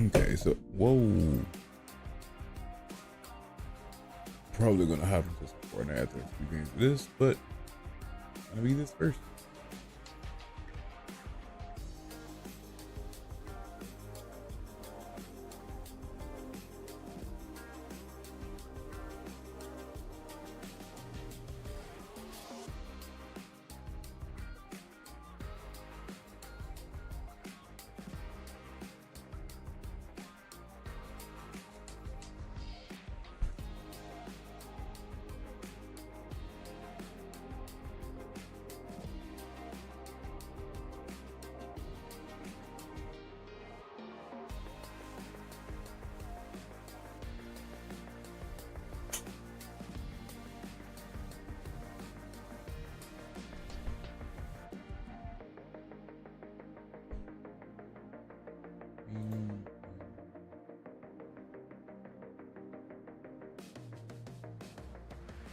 Okay, so whoa. Probably gonna hop into some Fortnite after a few games of this, but I'm gonna be this first.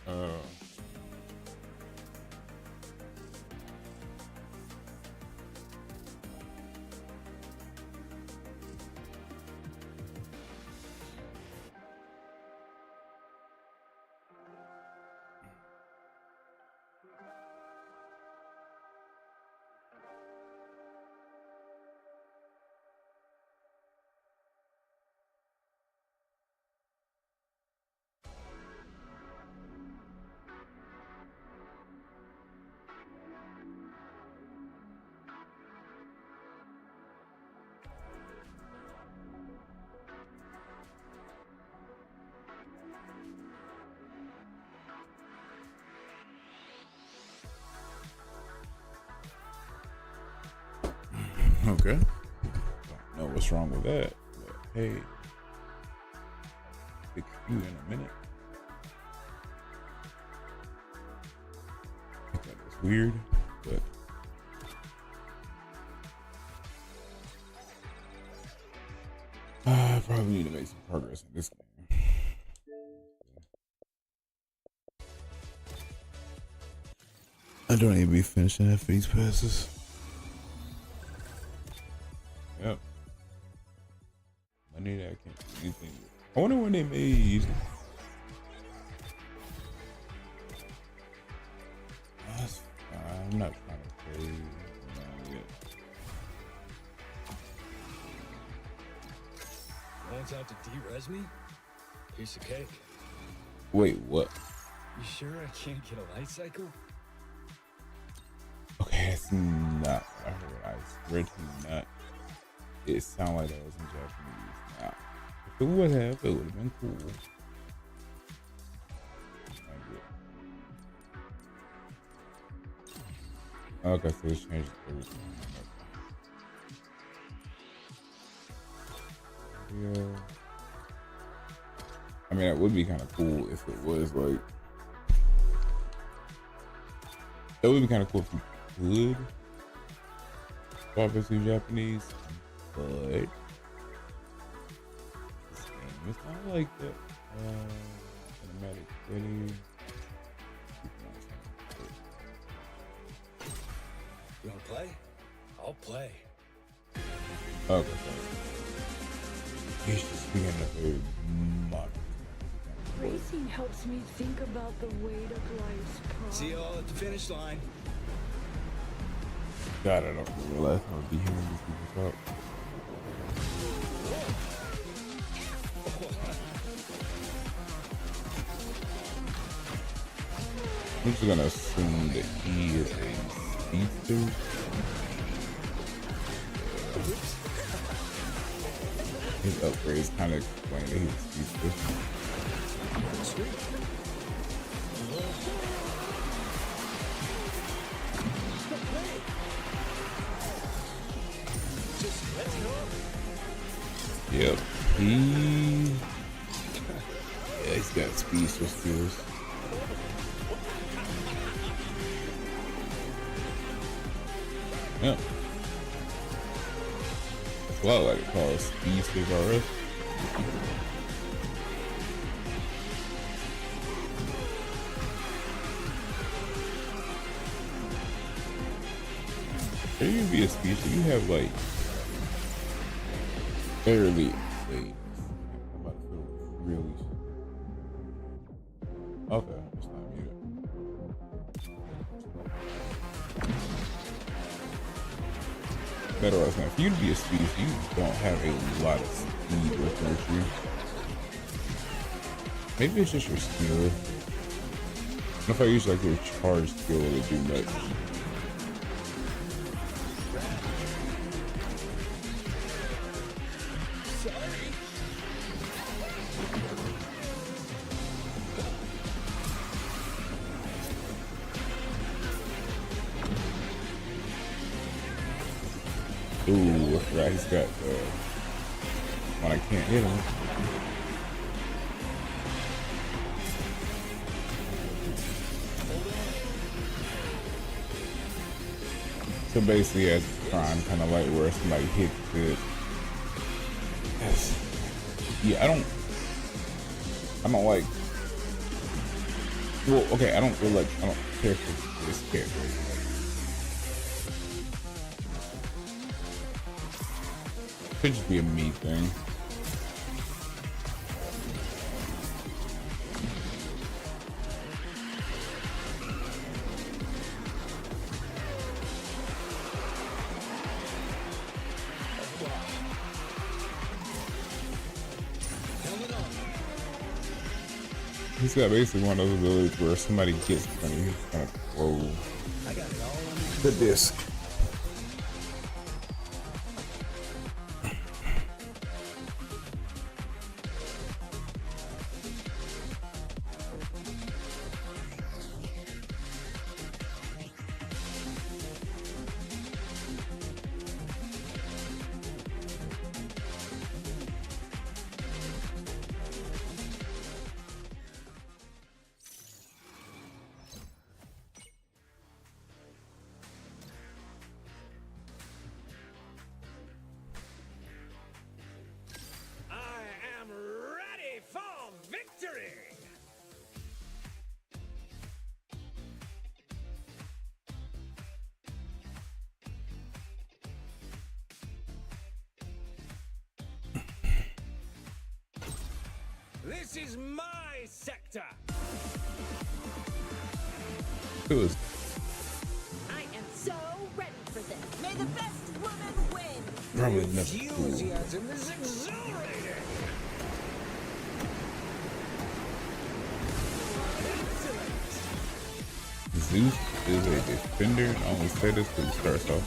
Uh, okay. Don't know what's wrong with that, but hey, fix you in a minute. I think that was weird, but I probably need to make some progress in this game. I don't even be finishing half these passes. Yep. Money that I can't do anything with. I wonder when they made. That's fine. I'm not trying to play yet. Wants out to de-res me? Piece of cake. Wait, what? You sure I can't get a light cycle? Okay, that's not what I heard. I swear to you not. It sounded like that was in Japanese. Now, if it would have, it would have been cool. Okay, so it's changed everything. Yeah. I mean, it would be kind of cool if it was like. It would be kind of cool if you could swap it to Japanese, but this game is not like that. Cinematic ready. You wanna play? I'll play. Okay, he's just being a very modern. Racing helps me think about the weight of life's problems. See you all at the finish line. God, I don't realize I would be hearing these people talk. I'm just gonna assume that he is a speedster. His upgrades kind of explain that he's a speedster. Yep, yeah, he's got speedster skills. Yep. That's what I like to call it, speedster RS. Can you be a speedster? You have like Barely. Wait. I'm about to feel really. Okay, it's not muted. Better off now. For you to be a speed, you don't have a lot of speed with you. Maybe it's just your skill. I don't know if I use like your charge skill to do much. Ooh, I forgot he's got when I can't hit him. So basically, as a crime, kind of like where somebody hits it. Yeah, I don't like. Well, okay, I don't care for this character. Could just be a me thing. He's got basically one of those abilities where somebody gets funny, he's kind of throw the disc. This is my sector. I am so ready for this. May the best woman win. Probably The nothing cool. enthusiasm is exhilarating. Zeus is a defender. I only say this because he starts off.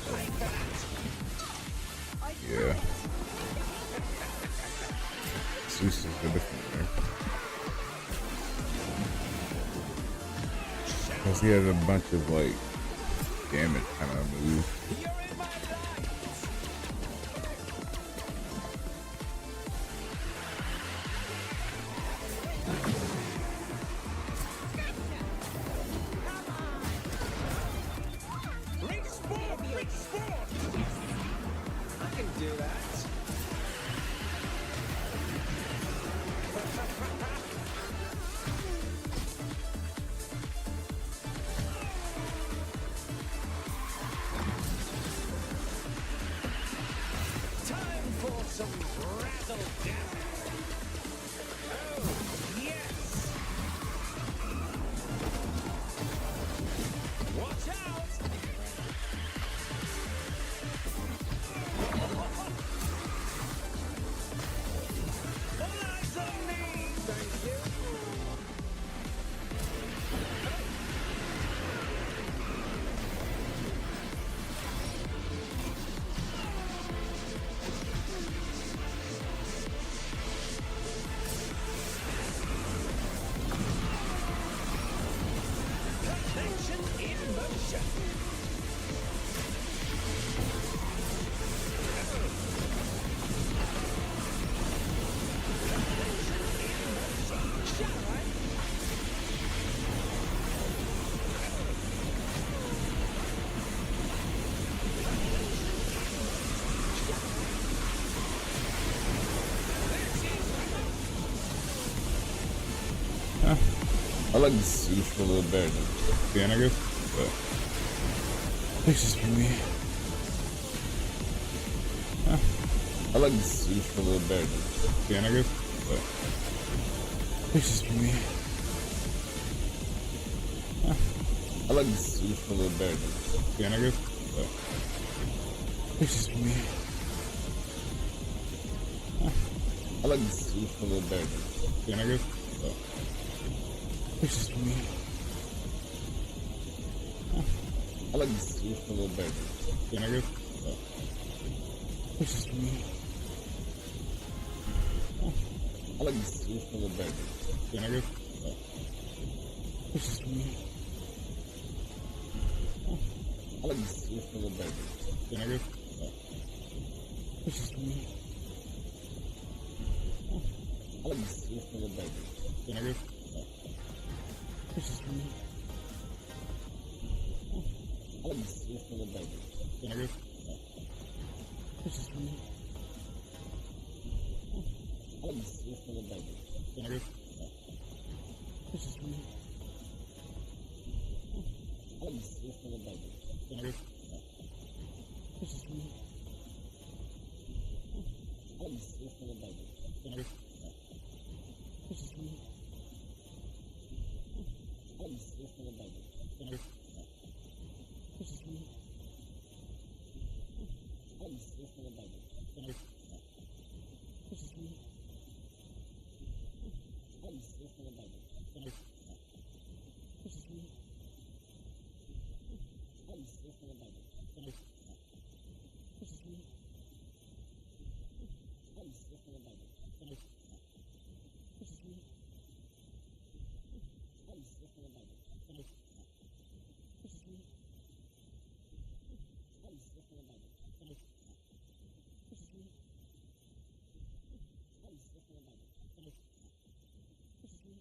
Yeah. Zeus is the defender. Because he has a bunch of like damage kind of moves. I like Zeus a little better than Dan, I guess, but it's just for me. I like the sushi a little better than asparagus, but it's just me. I like the sushi a little better than asparagus, but it's just me. I like the sushi a little better than asparagus, but it's just me. I like the sushi a little better than asparagus, but it's just me. I like the sushi a little better than asparagus, but it's just me. I like the sushi a little better than asparagus, but it's just me. I like the sushi a little better than asparagus, but it's just me. I like the sushi a little better than asparagus, but it's just me. I like the sushi a little better than asparagus, but it's just me. I like the sushi a little better than asparagus, but it's just me. I like the sushi a little better than asparagus, but it's just me. I like the sushi a little better than asparagus, but it's just me. I like the sushi a little better than asparagus, but it's just me. I like the sushi a little better than asparagus, but it's just me. I like the sushi a little better than asparagus, but it's just me. I like the sushi a little better than asparagus, but it's just me. I like the sushi a little better than asparagus, but it's just me. I like the sushi a little better than asparagus, but it's just me. I like the sushi a little better than asparagus, but it's just me.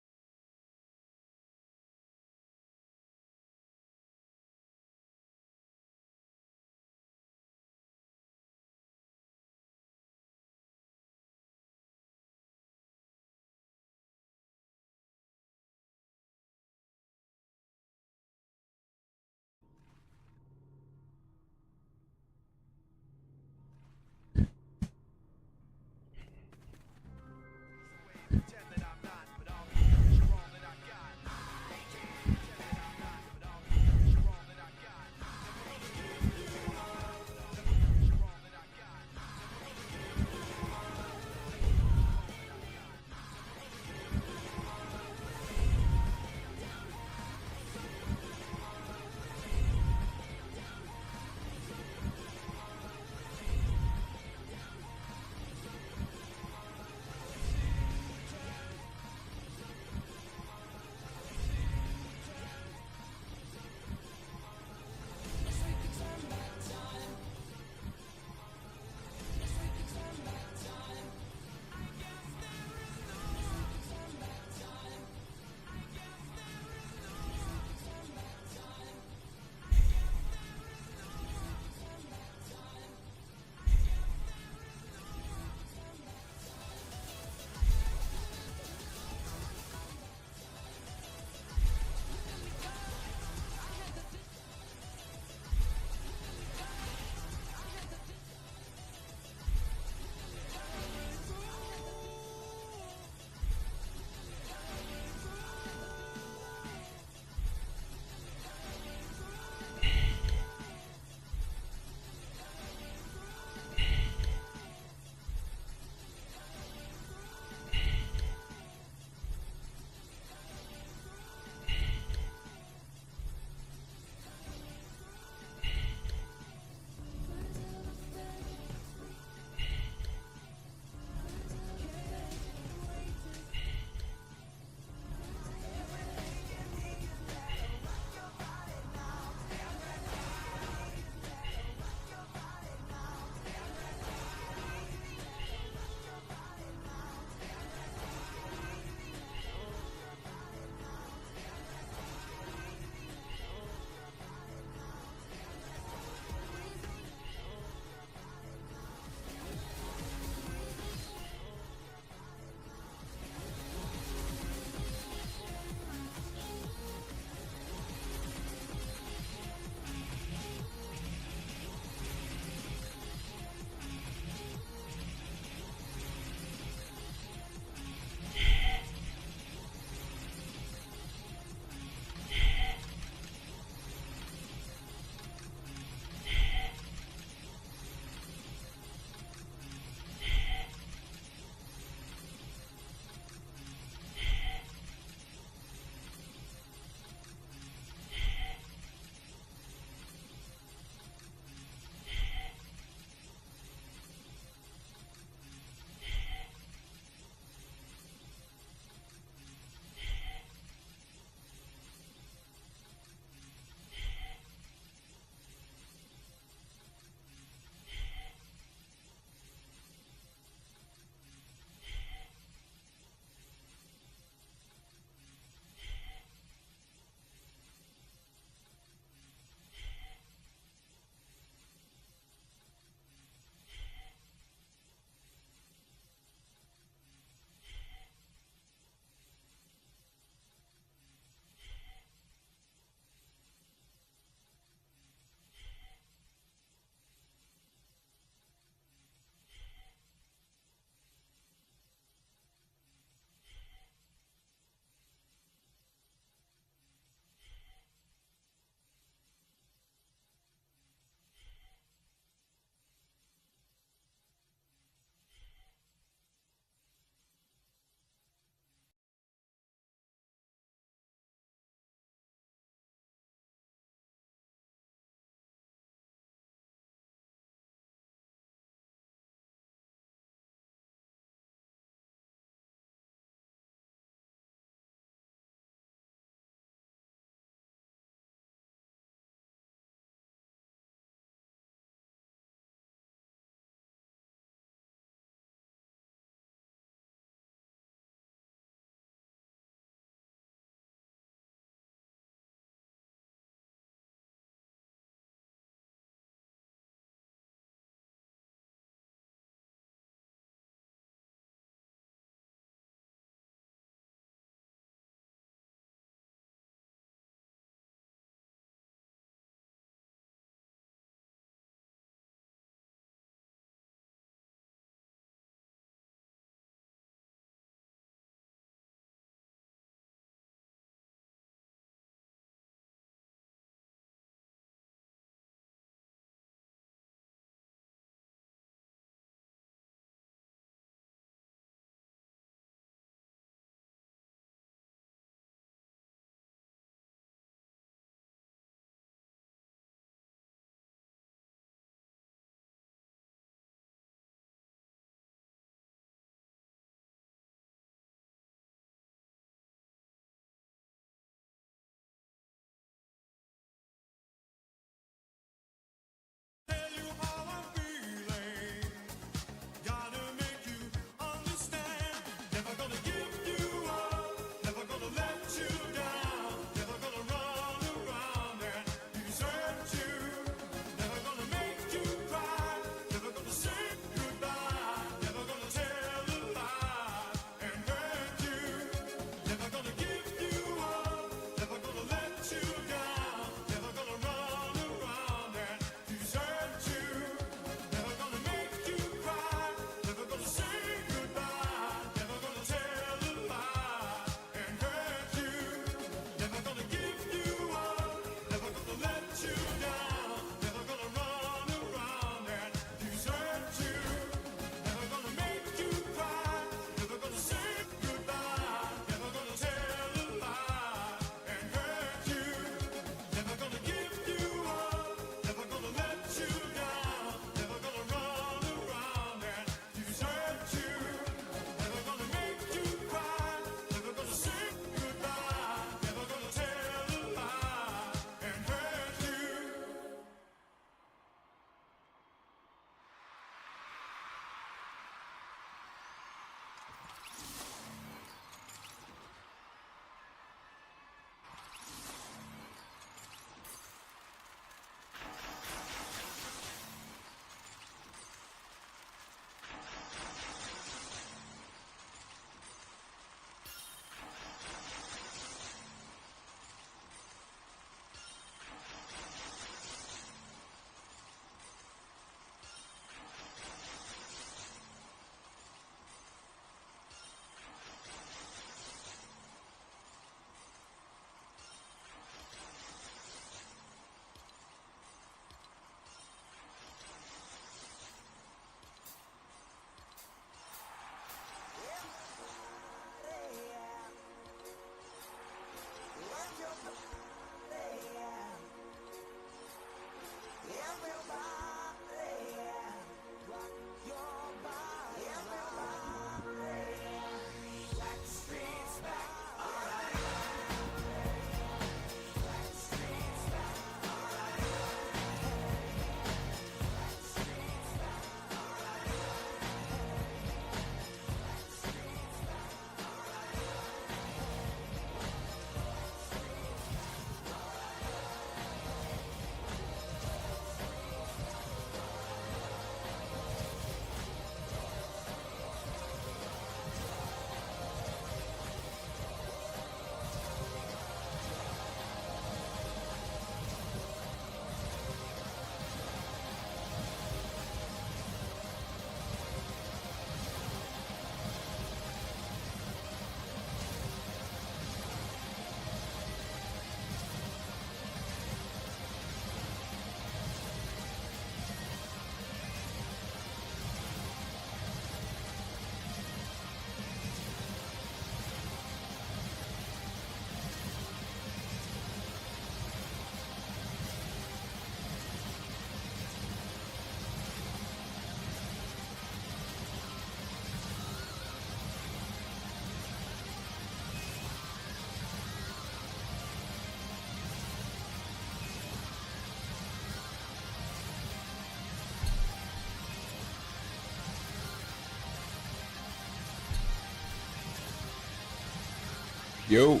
Yo.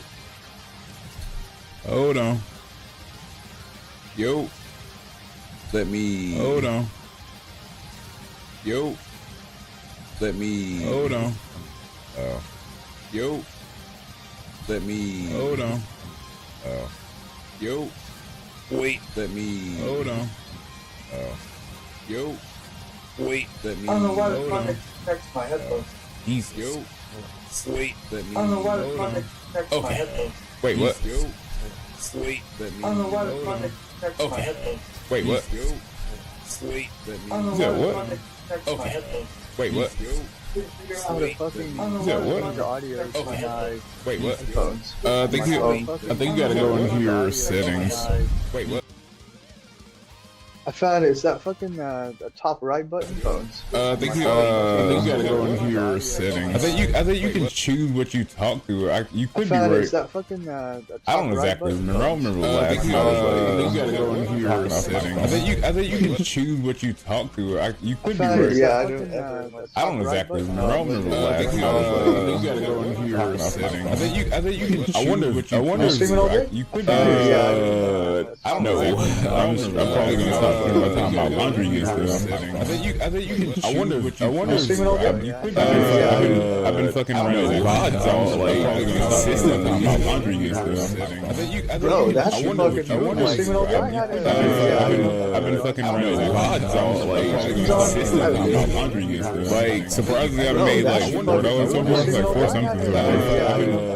Hold on. Yo. Let me. Hold on. Yo. Let me. Hold on. Yo. Let me. Hold on. Yo. Wait. Let me. Hold on. Yo. Wait. Let me. I don't know why the Hold fuck on. I connect my headphones. Jesus. Yo. Wait. Let me. I don't know why the Hold fuck on. I connect my Okay. headphones. Wait, what? Yo. Wait. Let me. I don't know why the Hold fuck on. I connect my Okay. headphones. Wait, what? Yo. Wait. Let I don't know me. Is why that the what? fuck I connect my Okay. headphones. Wait, what? Yo. Couldn't figure out How how to to- fucking I don't know Is that why the what? fuck the I audio connect from my my headphones. Wait, what? headphones. I think you. I think you gotta go into your settings. Wait, what? I found it. It's that fucking the top right button. Headphones. I think you gotta go into your settings. I think you can choose what you talk to. You I could be found it. right. It's that fucking the top I don't right exactly button. remember. I don't remember the last I think time. you I think gotta you gotta go into your settings. I think you can choose what you talk to. You I could be found it. right. It's Yeah, that I fucking don't ever- the I don't top right exactly button. remember. I don't remember the I last think time. you I think you gotta go into your settings. I think you can choose what you. I wonder. stream it all day? You could be. Yeah, I don't know. I'm probably gonna stop spending my time about laundry and stuff. I think you can. I wonder. stream it all day? You could. I've been fucking running VODs all like consistently about laundry and stuff. I think you. Bro, that's I your wonder. fucking move. Like, Stream it all day? I've been fucking running VODs all like consistently about laundry and stuff. Like surprisingly, I've made like $4 so far. Like $4 something.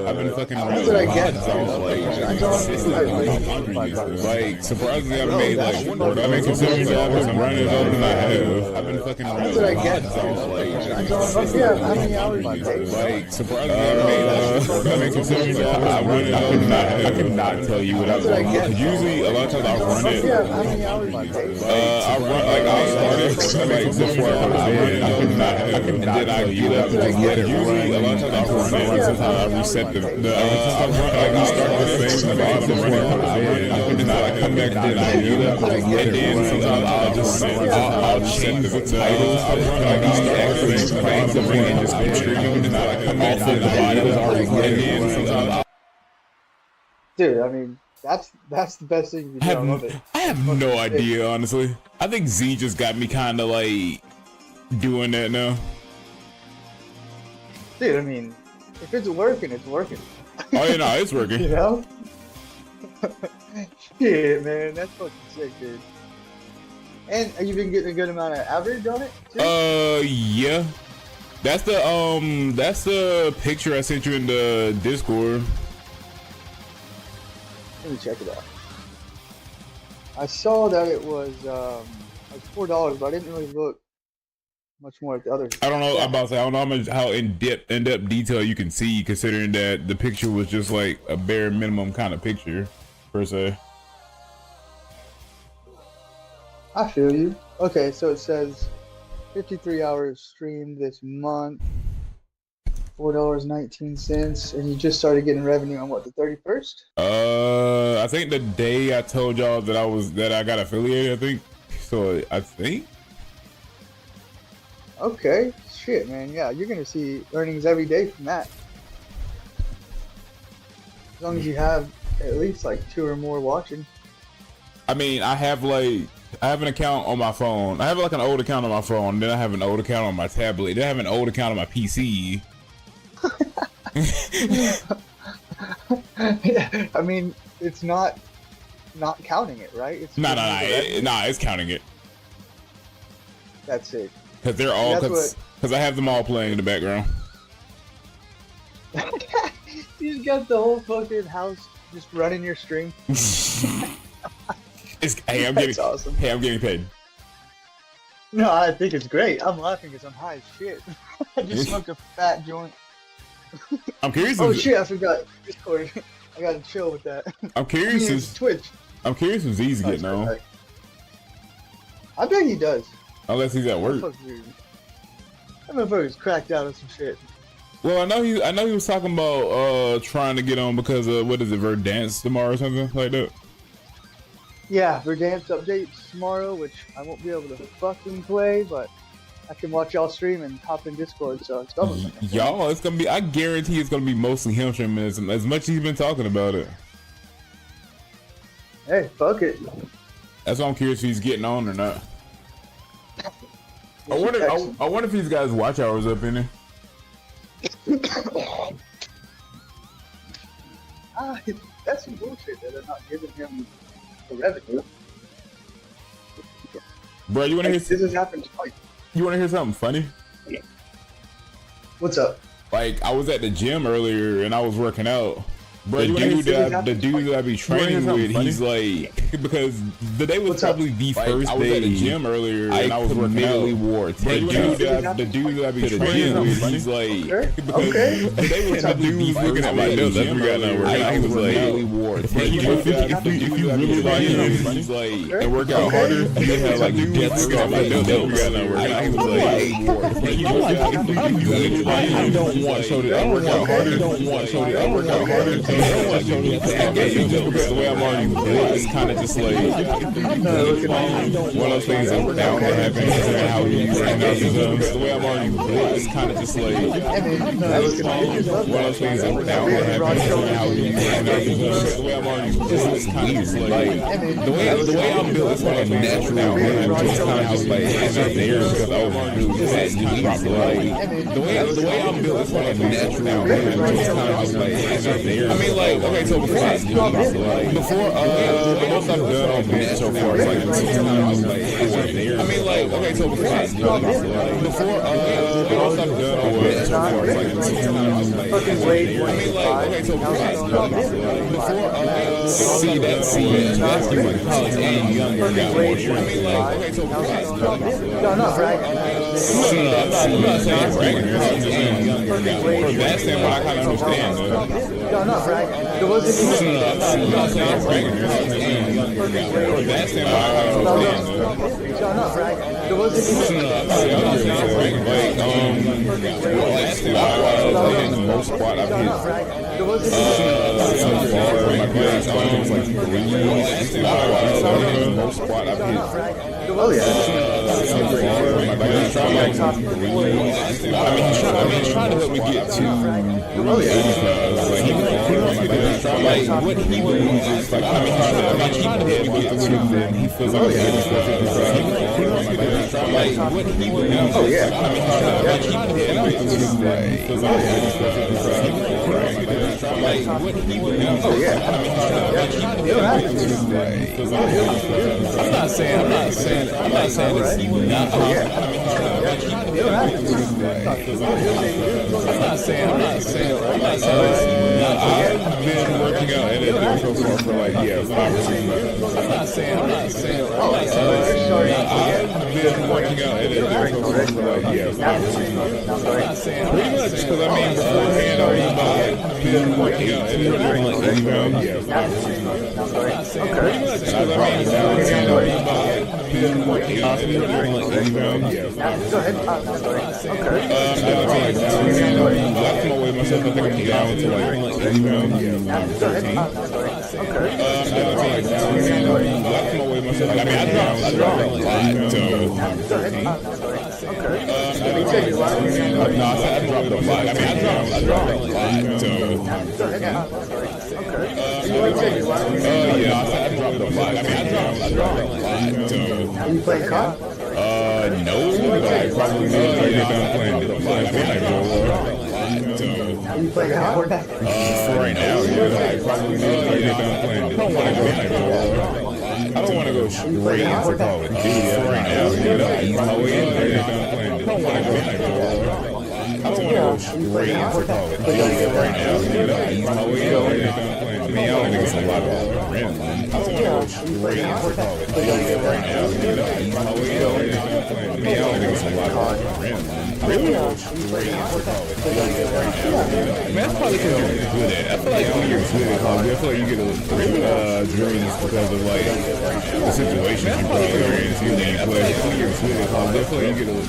I've been fucking running VODs all like consistently about laundry and stuff. Like surprisingly, I've made like $4. I mean, considering that I'm running all than I have, I've been fucking running VODs all like consistently how many about hours laundry you and take? stuff. Like surprisingly, I've made like I mean, considering that I'm running all than I have, I cannot tell you what I've done. Because usually, a lot of times I'll run it. how many hours you take? I run like I'll start it like before I go to bed, and then I get up and just let it run. A lot of times I'll run it, and sometimes I reset the. I run like I start the same before I go to bed, and then I come back and then I get up, and then sometimes I'll just I'll change the title. I run like I start the same before and just go streaming, and then I come back and then I already and then sometimes I'll. Dude, I mean, that's the best thing you can do. I love it. I have no idea, honestly. I think Z just got me kind of like doing that now. Dude, I mean, if it's working, it's working. Oh yeah, no, it's You working. know? Shit, man, that's fucking sick, dude. And have you been getting a good amount of average on it? Too? Yeah. That's the picture I sent you in the Discord. Let me check it out. I saw that it was like $4, but I didn't really look much more at the others. I don't know. I'm about to say I don't know how much how in depth detail you can see, considering that the picture was just like a bare minimum kind of picture, per se. I feel you. Okay, so it says 53 hours streamed this month, $4.19, and you just started getting revenue on what, the 31st? I think the day I told y'all that I got affiliated, I think. So I think. Okay, shit, man. Yeah, you're gonna see earnings every day from that. As long as you have at least like 2 or more watching. I mean, I have an account on my phone. I have like an old account on my phone. Then I have an old account on my tablet. Then I have an old account on my PC. Yeah, I mean, it's not counting it, right? It's No, revenue. it's counting it. That's it. Cause they're all That's cause I have them all playing in the background. You just got the whole fucking house just running your stream. Hey, That's awesome. Hey, I'm getting paid. No, I think it's great. I'm laughing because I'm high as shit. I just smoked a fat joint. I'm curious. Oh if, shit, I forgot Discord. I gotta chill with that. I'm curious. If, Twitch. I'm curious if Z's getting on. Perfect. I bet he does. Unless he's at work. That motherfucker's cracked out of some shit. Well, I know he was talking about trying to get on because of what is it, Verdance tomorrow or something like that. Yeah, Verdansk updates tomorrow, which I won't be able to fucking play, but I can watch y'all stream and hop in Discord, so it's double. Y'all, it's gonna be. I guarantee it's gonna be mostly him streaming as much as he's been talking about it. Hey, fuck it. That's why I'm curious if he's getting on or not. I wonder if these guys' watch hours up in there. That's some bullshit that they're not giving him the revenue. Bro, you wanna hear? This has happened twice. You wanna hear something funny? What's up? Like, I was at the gym earlier and I was working out. Bro, The dude that I be training with, he's like, because the day was probably the first day. I was at the gym earlier and I was working out. The dude that I be training with, he's like, because the day was probably the first day. I was like, if you really like him, he's like, and work out harder, you have like death scar. I was like, I don't want so that I work out harder. The way I'm already built, it's kind of just like one of those things that we're down to happen. And how you right now, the way I'm already built, it's kind of just like one of those things that we're down to happen. And how you right now, the way I'm already built, it's kind of just like the way I'm built, it's like a natural. It's kind of just like it's just there because I was really fat and properly. The way I'm built, it's like a natural. It's kind of just like it's just there. I mean, like, okay, so before the most I've done on bench so far is like 2 times, like 4 I mean, like, okay, so before the most I've done on bench so far is like 2 times, like 4 I mean, like, okay, so see that's you like college and younger got more shit. I mean, like, okay, so no, not bragging. I'm not saying bragging. From that standpoint, I kind of understand. No, not bragging. It wasn't even. I'm not saying bragging. From that standpoint, I kind of understand. No, not bragging. It wasn't even. I'm not saying bragging. Last time I was the most squat I've hit. It wasn't So far, my best squat was like 3 years. The most squat I've hit. Oh yeah. He's trying to help me get to 85. Like what he believes is like I'm trying to help him get to then he feels like he's 55. Like what he believes. Oh yeah. I'm trying to help him get to then he feels like he's 55. Like what he believes. Oh yeah. I'm not saying it's not possible. I've been working out and it so far for like 5 or 6 months. I'm not saying I've been working out and it so far for like 5 or 6 months. Pretty much because I mean beforehand I've been working out and it so far for like 5 or 6 months. Pretty much because I mean beforehand I've been working out and it so far for like 5 I'm gonna weigh myself. I think I'm down to like 13. I'm gonna weigh myself. I mean, I dropped a lot to 13. No, I dropped a lot. I mean, I dropped a lot to. Yeah, I dropped a lot. I mean, I dropped a lot to. You play COD? No, but I probably will get done playing it. I mean, I go You play Fortnite? for right now, yeah. I probably will get done playing it. I don't want to go straight into Call of Duty for right now, yeah. Ease my way in there, get done playing it. I don't want to go straight into Call of Duty right now, yeah. Ease my way in there, get done playing it. I mean, I don't think it's a lot of random. I don't want to go straight into Call of Duty right now, yeah. Ease my way in there, get done playing it. I mean, I don't think it's a lot of random. Really? That's probably because you're good at it. I feel like when you're good at Call of Duty, I feel like you get a dreams because of like the situations you probably are in. When you're good at Call of Duty, I feel like you get a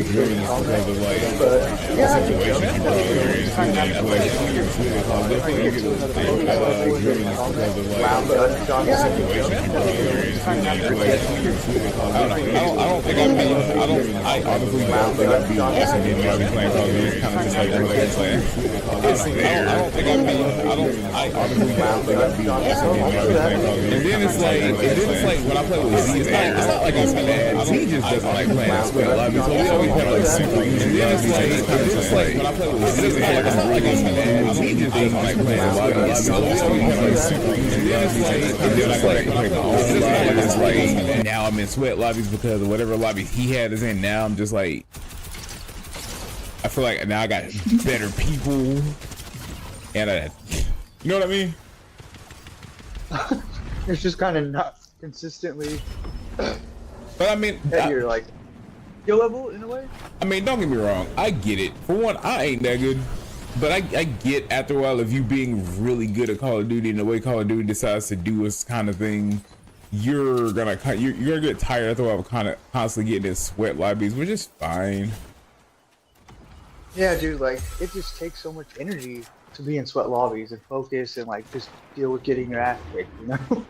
dreams because of like the situations you probably are in. When you're good at Call of Duty, I feel like you get driven just because of like situation. I don't think I'd be. I honestly don't think I'd be watching it while I'd be playing Call of Duty. It's kind of just like relax, like it's like I don't think I'd be. I honestly don't think I'd be watching it while I'd be playing Call of Duty. And then it's like when I play with Z, it's not like I'm mad. Z just doesn't like playing Sweat Lobby, so we always have like super easy. And then it's like when I play with Z, it's not like I'm mad. Z just doesn't like playing Lobby, so we always have like super easy. And then it's like I play my own lobby, and it's like now I'm in Sweat Lobbies because of whatever lobby he had is in. Now I'm just like, I feel like now I got better people, and you know what I mean? It's just kind of not consistently But I mean, at your like skill level in a way. I mean, don't get me wrong. I get it. For one, I ain't that good. But I get after a while of you being really good at Call of Duty and the way Call of Duty decides to do this kind of thing, you're gonna get tired after a while of kind of constantly getting in Sweat Lobbies, which is fine. Yeah, dude, like it just takes so much energy to be in sweat lobbies and focus and like just deal with getting your ass kicked, you know?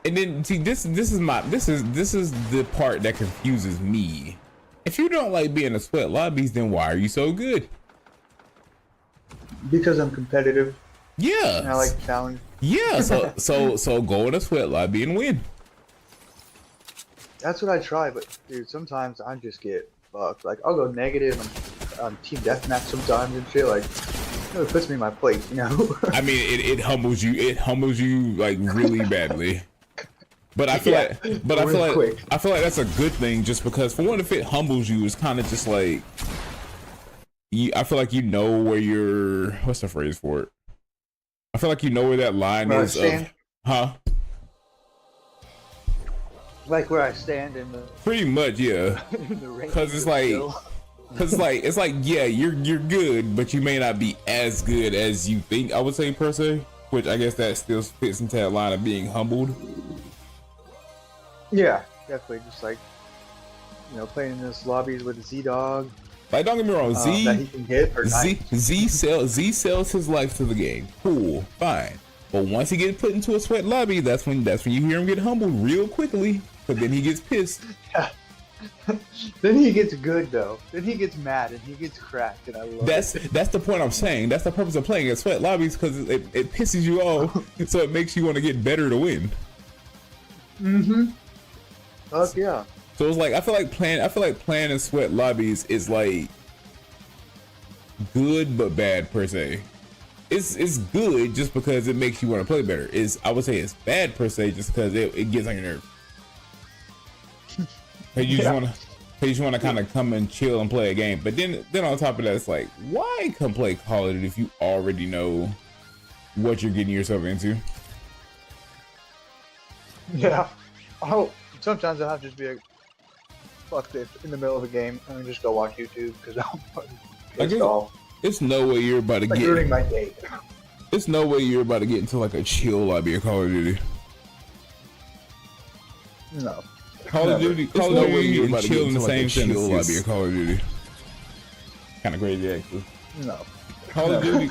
And then see, this is the part that confuses me. If you don't like being in Sweat Lobbies, then why are you so good? Because I'm competitive. Yeah. And I like the challenge. Yeah. So go in a Sweat Lobby and win. That's what I try, but dude, sometimes I just get fucked. Like I'll go negative on team deathmatch sometimes and shit. Like it really puts me in my place, you know. I mean, it humbles you. It humbles you like really badly. But I feel I feel like that's a good thing, just because for one, if it humbles you, it's kind of just like I feel like you know where your what's the phrase for it? I feel like you know where that line is of, huh? Like where I stand in the pretty much, yeah. Because it's like yeah, you're good, but you may not be as good as you think. I would say per se, which I guess that still fits into that line of being humbled. Yeah, definitely. Just like, you know, playing in this lobbies with Z-Dog. Like, don't get me wrong, Z that he can hit or Z sells his life to the game. Cool, fine. But once he gets put into a sweat lobby, that's when you hear him get humbled real quickly. But then he gets pissed. Yeah. Then he gets good though. Then he gets mad and he gets cracked, and I love it. That's the point I'm saying. That's the purpose of playing at sweat lobbies, because it pisses you off, so it makes you want to get better to win. Mm-hmm. Fuck yeah. So it's like I feel like playing in sweat lobbies is like good but bad per se. It's good just because it makes you want to play better. I would say it's bad per se just because it gets on your nerves. You just want to kind of come and chill and play a game. But then on top of that, it's like, why come play Call of Duty if you already know what you're getting yourself into? Yeah. Sometimes I'll have to just be like, fuck this, in the middle of a game, and just go watch YouTube because I'm fucking pissed off. It's no way you're about to get ruining my day. It's no way you're about to get into like a chill lobby of Call of Duty. No. Call of Duty, you're about to chill in the same chill lobby of Call of Duty. Kind of crazy, actually. No. Call of Duty,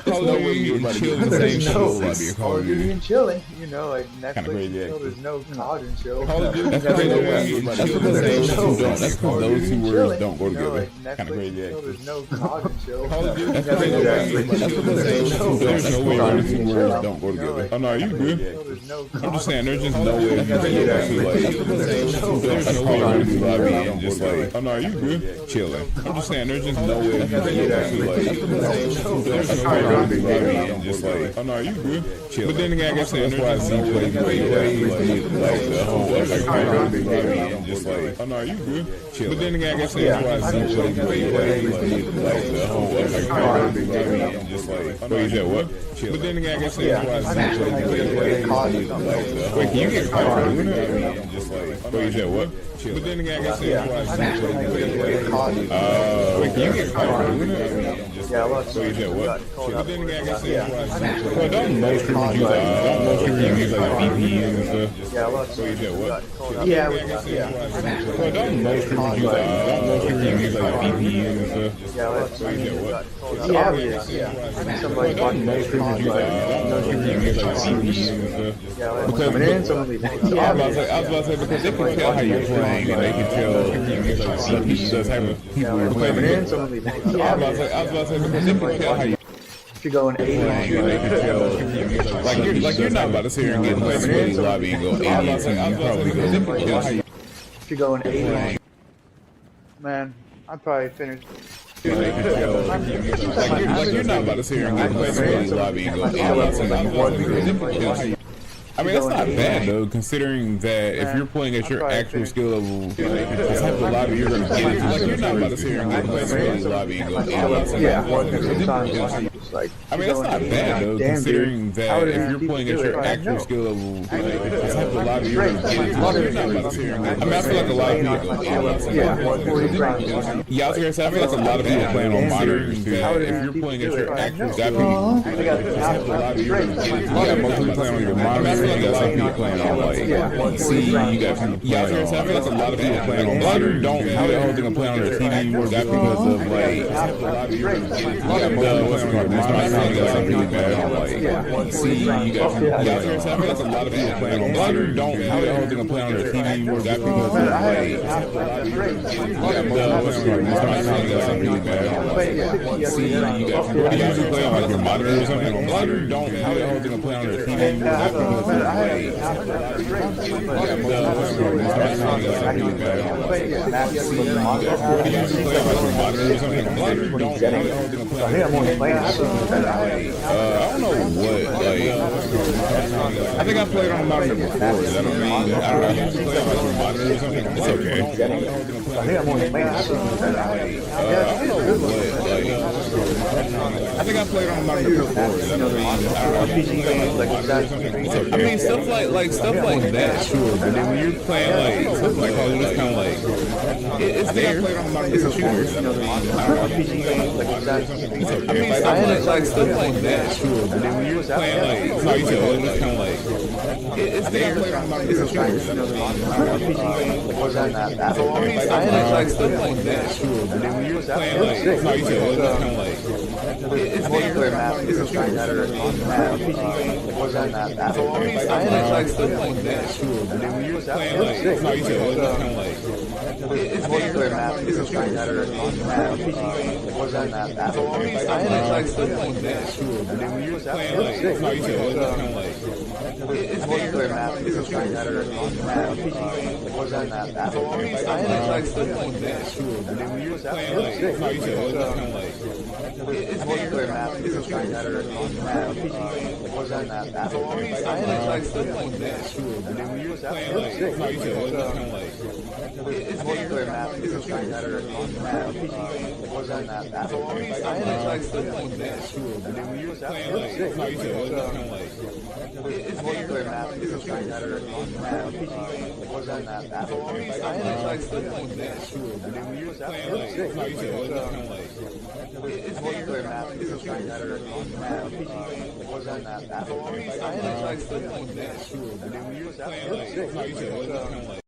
you're about to chill in the same chill lobby of Call of Duty. And chilling, you know, like Netflix. Kind of crazy, actually. There's no COD and chill. Call of Duty, that's because those two words don't go together. Kind of crazy, actually. There's no COD and chill. Call of Duty, there's no way those two words don't go together. Oh no, you good? I'm just saying, there's just no way you can there's no Call of Duty lobby and just like, oh no, you good? Chilling. I'm just saying, there's just no way you can there's no way to be lobby and just like, oh no, you good? Chill. But then again, I guess that's why Z plays like the whole like Call of Duty lobby and just like, oh no, you good? Chill. But then again, I guess that's why Z plays like the whole like Call of Duty lobby and just like, oh no, you said what? Chill. But then again, I guess that's why Z plays like the whole. Wait, can you get Call of Duty lobby and just like, oh no, you said what? But then again, I guess that's why Z plays like wait, can you get Call of Duty lobby and just Yeah, I lost. So you did what? Got called out. But then again, I guess Yeah. well, don't most streamers use like VPN and stuff? Yeah, I lost. So you did what? Got called out. Yeah, Well, don't most streamers use like VPN and stuff? yeah, I lost. So you did what? Got called out. Yeah. Somebody's watching. Most streamers use like VPN and stuff? Yeah, I lost. Coming in, someone leaving. I was about to say because they can tell how you're playing and they can tell the type of people you're Coming playing in, with. someone leaving. I was about to say because they can tell how you're If you're going 80 playing and they can tell like you're not about to sit here and get in the sweaty lobby and go 80 and you probably go if you're going 80, man, I'd probably finish. like you're not about to sit here and get in the sweaty lobby and go 80 and you probably go. I mean, that's not bad though, considering that if you're playing at your actual skill level, the type of lobby you're gonna get into, like you're not about to sit here and get in the sweaty lobby and go 80 Like, I mean, that's not bad though, considering that if you're playing at your actual skill level, the type of lobby you're gonna get into, like you're not about to sit here and get. I mean, I feel like a lot of people. Yeah, I was gonna say, I feel like a lot of people playing on monitors too. If you're playing at your actual type of lobby you're gonna get into, you got most people playing on your monitor. You got some people playing on like C. You got people playing on. I feel like a lot of people playing on monitors don't do the whole thing of playing on their TV anymore. That's because of like you got most people playing on your monitor. You got some really bad on like C. You got people. I feel like a lot of people playing on monitors don't do the whole thing of playing on their TV anymore. That's because of like you got most people playing on your monitor. You got some really bad on like C. You got people. They usually play on like your monitor or something. On monitors don't do the whole thing of playing on their TV anymore. That's because of like. I don't know what, like, I think I played on a monitor before, that don't mean, I don't know, I usually play on like a monitor or something, it's okay. I don't know what, like, I think I played on a monitor before, that don't mean, I don't know, I usually play on like a monitor or something, it's okay. I mean, stuff like that, sure, but then when you're playing like, stuff like Call of Duty, it's kind of like, it's there, it's a shooter, I don't know, it's okay. I mean, stuff like that, sure, but then when you're playing like, no, you said, well, it's kind of like, it's there, it's a shooter, I don't know, like stuff like that, sure, but then when you're playing like, no, you said, well, it's kind of like, it's there, it's a shooter, I don't know, like stuff like that, sure, but then when you're playing like, no, you said, well, it's kind of like, it's there, it's a shooter, I don't know, like stuff like that, sure, but then when you're playing like, no, you said, well, it's kind of like, it's there, it's a shooter, I don't know, like stuff like that, sure, but then when you're playing like, no, you said, well, it's kind of like, it's there, it's a shooter, I don't know, like stuff like that, sure, but then when you're playing like, no, you said, well, it's kind of like, it's there, it's a shooter, I don't know, like stuff like that, sure, but then when you're playing like, no, you said, well, it's kind of like, it's there, it's a shooter, I don't know, like stuff like that, sure, but then when you're playing like, no, you said, well, it's kind of like, it's there, it's a shooter, I don't know, like stuff like that, sure, but then when you're playing like, no, you said, well, it's kind of like,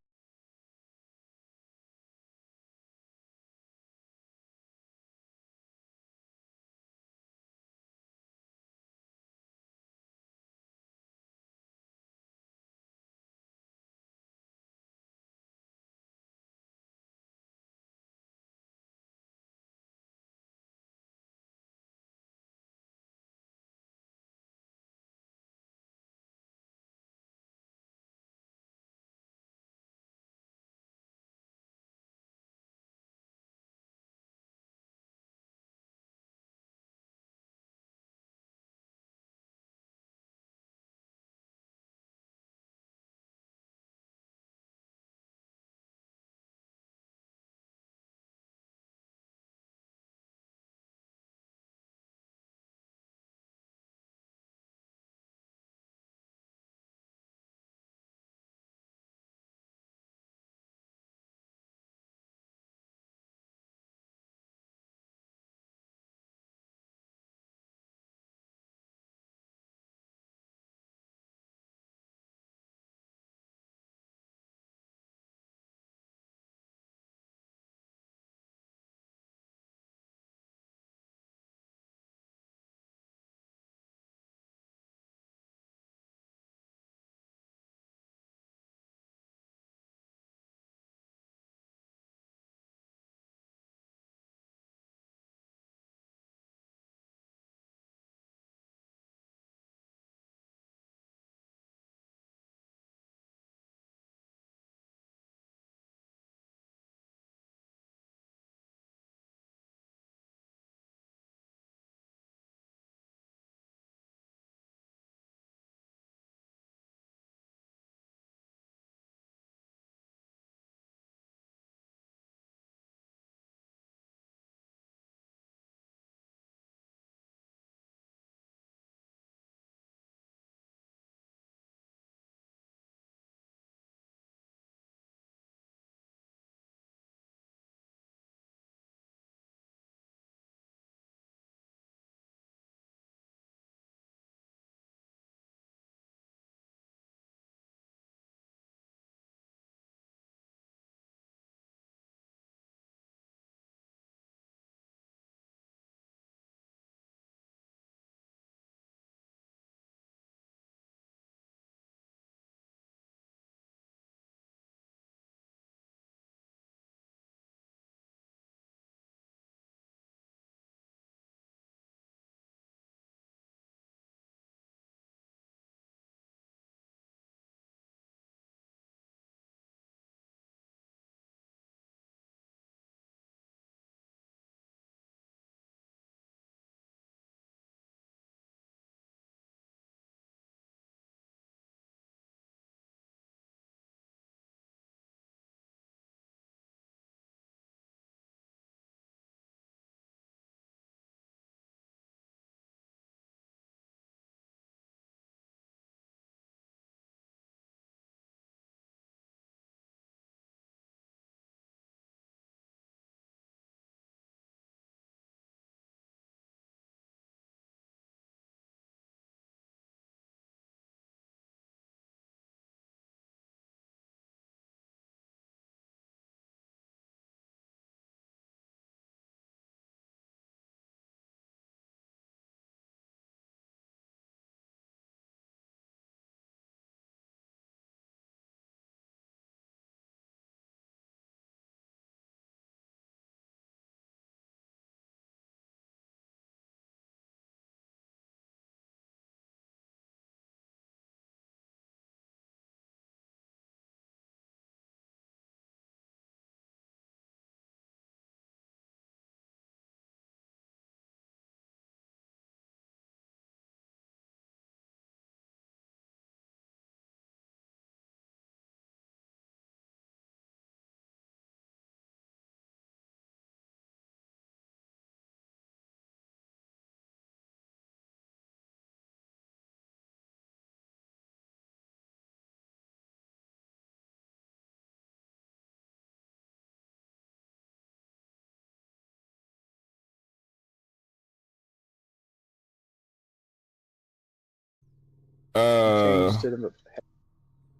Changed to the-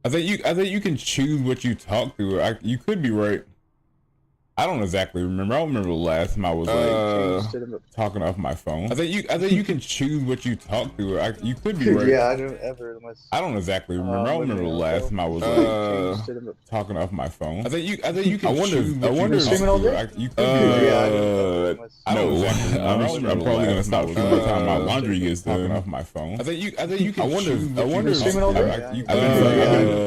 I think you can choose what you talk to. You could be right. I don't exactly remember. I don't remember the last time I was changed to the- talking off my phone. I think you can choose what you talk to. You could be right. Yeah, I don't ever unless. I don't exactly remember. I don't remember the last time I was changed to the- talking off my phone. I think you can choose what you streaming all day? You could be right. Yeah, I don't ever unless. I know exactly. I'm probably gonna stop streaming by the time my laundry gets done off my phone. I think you can. I wonder. Streaming all day?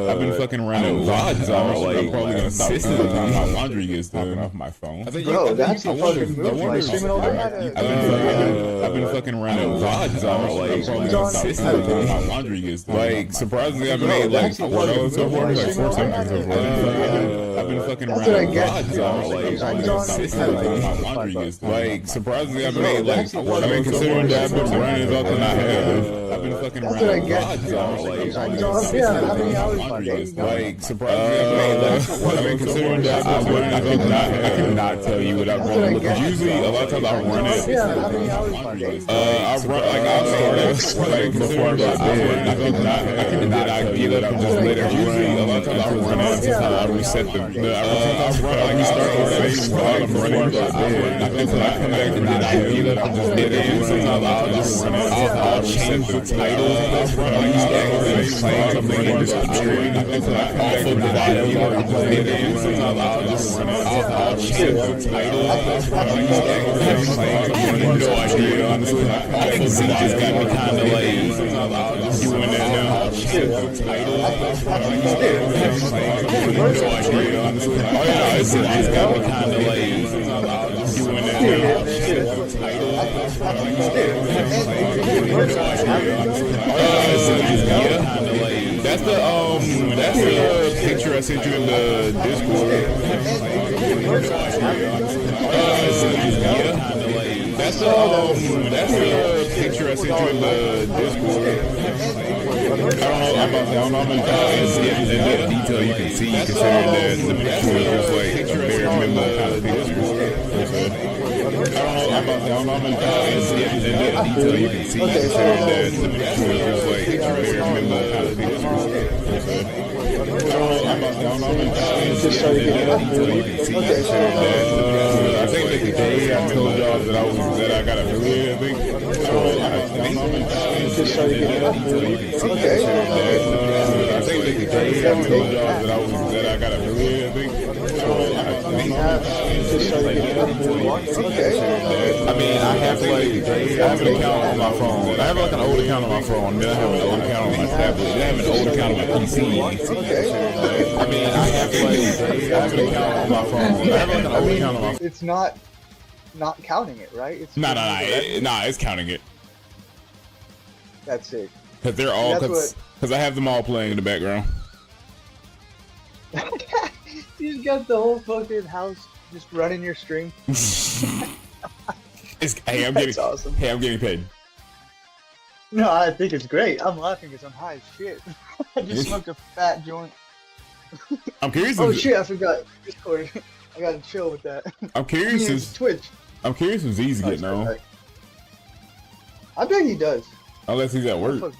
I've been fucking around with VODs all like. I'm probably gonna stop streaming by the time my laundry gets done off my phone. I think Bro, that's a fucking move. Like, streaming all day? I've been fucking around with VODs all like. I'm probably gonna stop streaming by the time my laundry gets done. Like surprisingly, I've made like $4 so far. Like 4 something so far. I've been fucking around with VODs all like. I'm probably gonna stop streaming by the time my laundry gets done. Like surprisingly, I've made like. I mean, considering that I've been running as often as I have, I've been fucking around with VODs all like. Yeah, how many hours by day? Like surprisingly, I've made like. I mean, considering that I've been running as often as I have, I cannot tell you what I've run. Because usually, a lot of times I run it. Yeah, how many hours by day? I run like I'll start like before I go to bed. I get up and just let it run. A lot of times I run it. Sometimes I reset the. I run like I start the same while I'm running to bed. Until I come back and then I get up and just let it run. Sometimes I'll just run it. I'll change the title. I'll run like I start the same while I'm running to bed. Until I come back and then I get up and just let it run. Sometimes I'll just run it. I'll change the title. No idea, honestly. I think Z just got me kind of like doing that now. No idea, honestly. Oh yeah, Z just got me kind of like doing that now. That's the picture I sent you in the Discord. That's the picture I sent you in the Discord. I don't know how much detail you can see, considering that the picture is just like a bare minimum kind of picture. I don't know how much detail you can see, considering that the picture is just like a bare minimum kind of picture. Just so you get up. I think that the day I told y'all that I got affiliated, I think. Just so you get up. Okay. I think that the day I told y'all that I got affiliated, I think. Just so you get up. Okay. I mean, I have an account on my phone. I have like an old account on my phone, then I have an old account on my tablet, then I have an old account on my PC. Okay. I mean, I have an account on my phone. I have like an old account on my phone. It's not counting it, right? It's Nah, it's counting it. That's it. Cause they're all, That's cause I have them all playing in the background. You just got the whole fucking house just running your stream. Hey, I'm That's awesome. Hey, I'm getting paid. No, I think it's great. I'm laughing because I'm high as shit. I just smoked a fat joint. I'm curious. Oh shit, I forgot Discord. I gotta chill with that. I'm curious It's Twitch. I'm curious if Z's getting on. I bet he does. Unless he's at work. That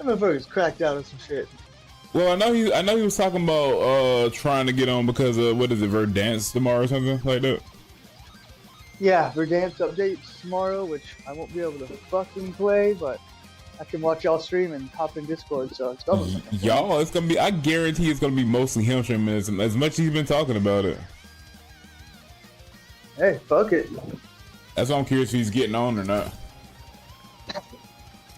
motherfucker's cracked out on some shit. Well, I know he was talking about trying to get on because of what is it, Verdansk tomorrow or something like that. Yeah, Verdansk updates tomorrow, which I won't be able to fucking play, but I can watch y'all stream and hop in Discord, so it's done. Y'all, it's gonna be. I guarantee it's gonna be mostly him streaming as much as he's been talking about it. Hey, fuck it. That's why I'm curious if he's getting on or not.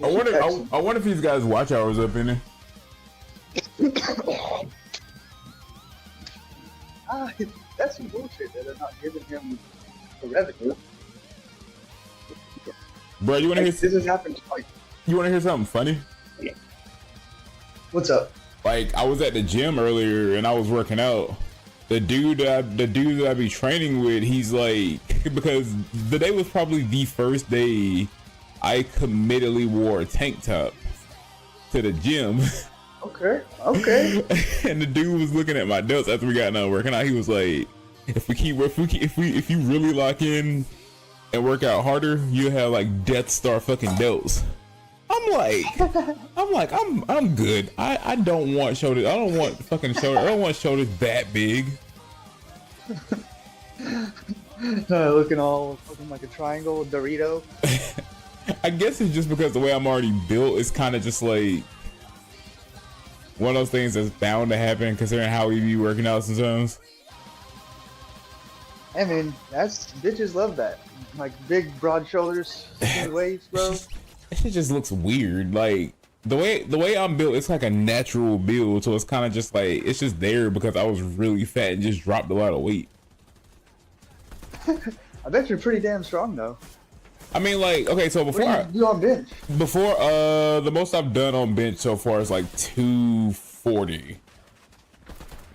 I wonder if these guys' watch hours up in there. That's some bullshit that they're not giving him the revenue. Bro, you wanna hear? This has happened twice. You wanna hear something funny? What's up? Like, I was at the gym earlier and I was working out. The dude that I be training with, he's like, because the day was probably the first day I committedly wore a tank top to the gym. Okay. And the dude was looking at my delts after we got done working out. He was like, if you really lock in and work out harder, you have like Death Star fucking delts. I I'm good. I don't want shoulders. I don't want fucking shoulders. I don't want shoulders that big. Looking like a triangle Dorito. I guess it's just because the way I'm already built, it's kind of just like one of those things that's bound to happen considering how we be working out sometimes. I mean, bitches love that. Like big, broad shoulders, skinny waist, bro. It just looks weird. Like the way I'm built, it's like a natural build, so it's kind of just like it's just there because I was really fat and just dropped a lot of weight. I bet you're pretty damn strong though. I mean, like, okay, so What do you do on bench? the most I've done on bench so far is like 240.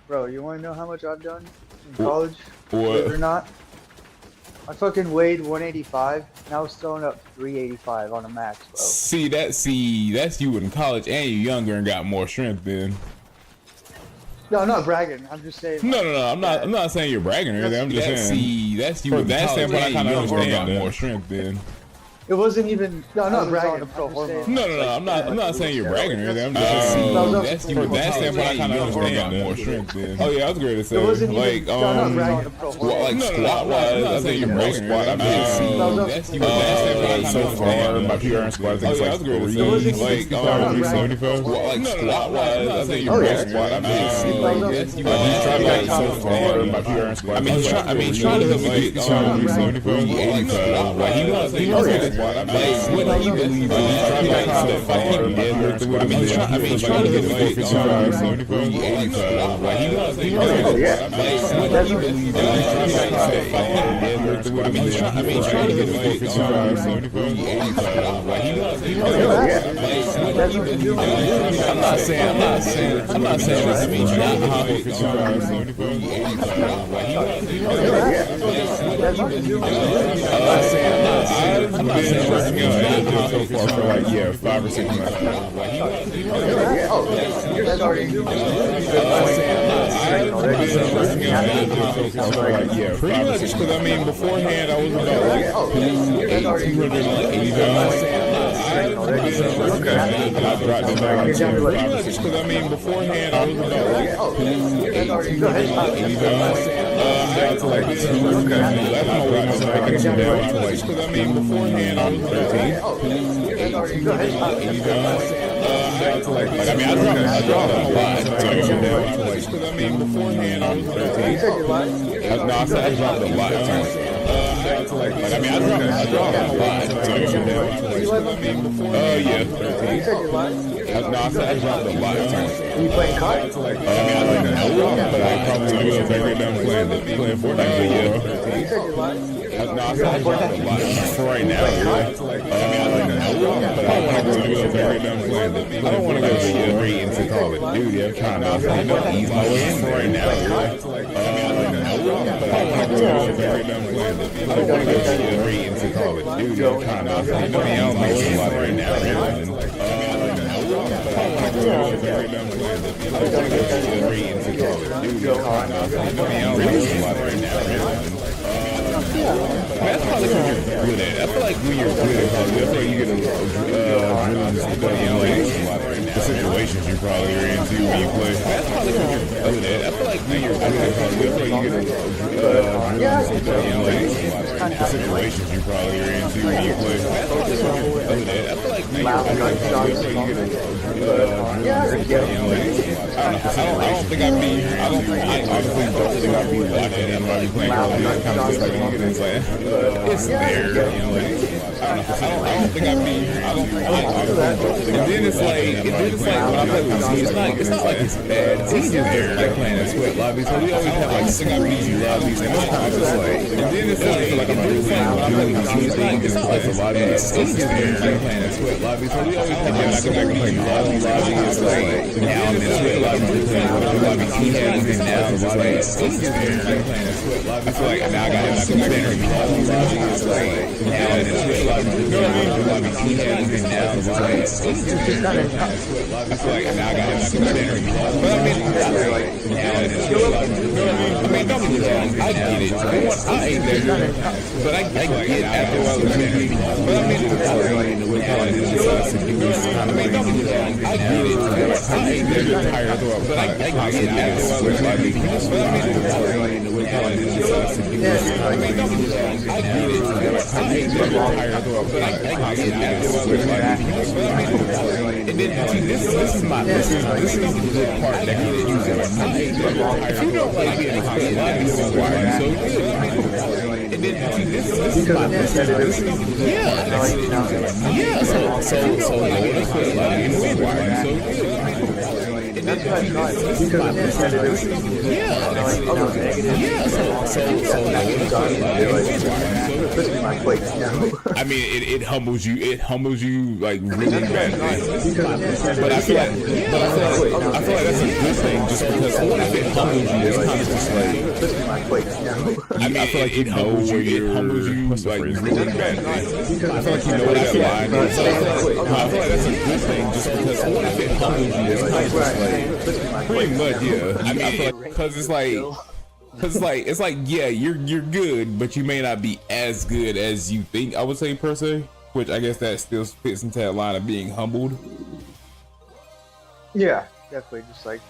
Bro, you want to know how much I've done in college? What? Believe it or not, I fucking weighed 185, and I was throwing up 385 on a max, bro. See, that's you in college and you're younger and got more strength then. No, I'm not bragging. I'm just saying. No, I'm not saying you're bragging or anything. I'm just saying. That's you. From that standpoint, I kind of understand got more strength then. It wasn't even. No, I'm not bragging. No, I'm not saying you're bragging or anything. I'm just saying that's you. From that standpoint, I kind of understand got more strength then. Oh yeah, I was great to say. Like squat wise, I think you're bragging. Squat. I mean, that's you. From that standpoint, so far my PR squat, I think it's like 375. Like squat wise, I think you're bragging. Squat. I mean, that's you. He's trying to like so far my PR squat. I mean, he's trying to help me get 375. Like he wants what do you believe in? He's trying to like stuff like deadlift or whatever. I mean, he's trying to get 455, 75. Like he wants what do you believe in? He's trying to like stuff like deadlift or whatever. I mean, he's trying to get 455, 75. Like he wants what do you believe in? I'm not saying this. I mean, not 455, 75. Like he wants I'm not saying working out so far for like 5 or 6 months. You're starting. Pretty much because I mean beforehand I was about like 280 pounds. And I dropped it down to 5 or 6 because I mean beforehand I was about like 280 pounds. Down to like 250. I dropped it down to like because I mean beforehand I was 13. Down to like I mean I dropped a lot. Because I mean beforehand I was 13. No, I said I dropped a lot. Down to like I mean I dropped a lot. Yeah, 13. No, I said I dropped a lot. You playing cards? I mean I don't know, but I probably will if I get done playing Fortnite. Yeah. No, I said I dropped a lot. For right now, yeah. I mean I don't know, but I want to go do it if I get done playing. I don't want to go straight into Call of Duty. I'm trying to ease my way in for right now. I mean I don't know, but I want to go do it if I get done playing. I don't want to go straight into Call of Duty. I'm trying to I don't know right now. That's probably when you're good at it. I feel like when you're good at Call of Duty, I feel like you get a the situations you probably are into when you play. That's probably when you're good at it. I feel like when you're good at Call of Duty, I feel like you get the situations you probably are into when you play. That's probably when you're good at it. I feel like when you're good at Call of Duty, I feel like you get I don't think I'd be. I honestly don't think I'd be watching anybody playing Call of Duty. Kind of just like it's like it's there. I don't think I'd be. And then it's like when I play with Z, it's not like it's bad. Z's just there like playing in sweat lobbies. So we always have like easy lobbies, and it's kind of just like. And then it's like I'm really when I play with Z, it's not like it's a lobby. It's just there like playing in sweat lobbies. So we always have like I go back and play lobby. It's like now I'm in sweat lobby. Lobby team and now it's just like it's just there like playing in sweat lobby. It's like now I got to go back and lobby. It's like now I'm in sweat lobby. Lobby team and now it's just like it's just kind of it's like now I got to go back and lobby. But I mean now I'm in sweat lobby. I mean don't get me wrong, I get it. I ain't there. but I get after a while it's maybe, but I mean, it's in the way how it is to do this kind of like, I get it, I get tired of it, but I get after a while it's like, but I mean, in the way how it is to do this kind of like, I get it, I get tired of it, but I get after a while it's like, but I mean, and then see, this is the good part that can use it. If you don't like being a high line, this is why it's so good. And then see, this is my so Lord of like in the why it's so good. That's what I tried. Because especially my plate, you know. I mean, it humbles you. It humbles you like really bad. But I feel like that's a good thing, just because if it humbles you, it's kind of just like. Especially my plate, you know. I mean, I feel like it humbles you. It humbles you like really bad. I feel like you know where that line is. I feel like that's a good thing, just because if it humbles you, it's kind of just like. Pretty much, yeah. I mean, I feel like because it's like yeah, you're good, but you may not be as good as you think. I would say per se, which I guess that still fits into that line of being humbled. Yeah, definitely. Just like,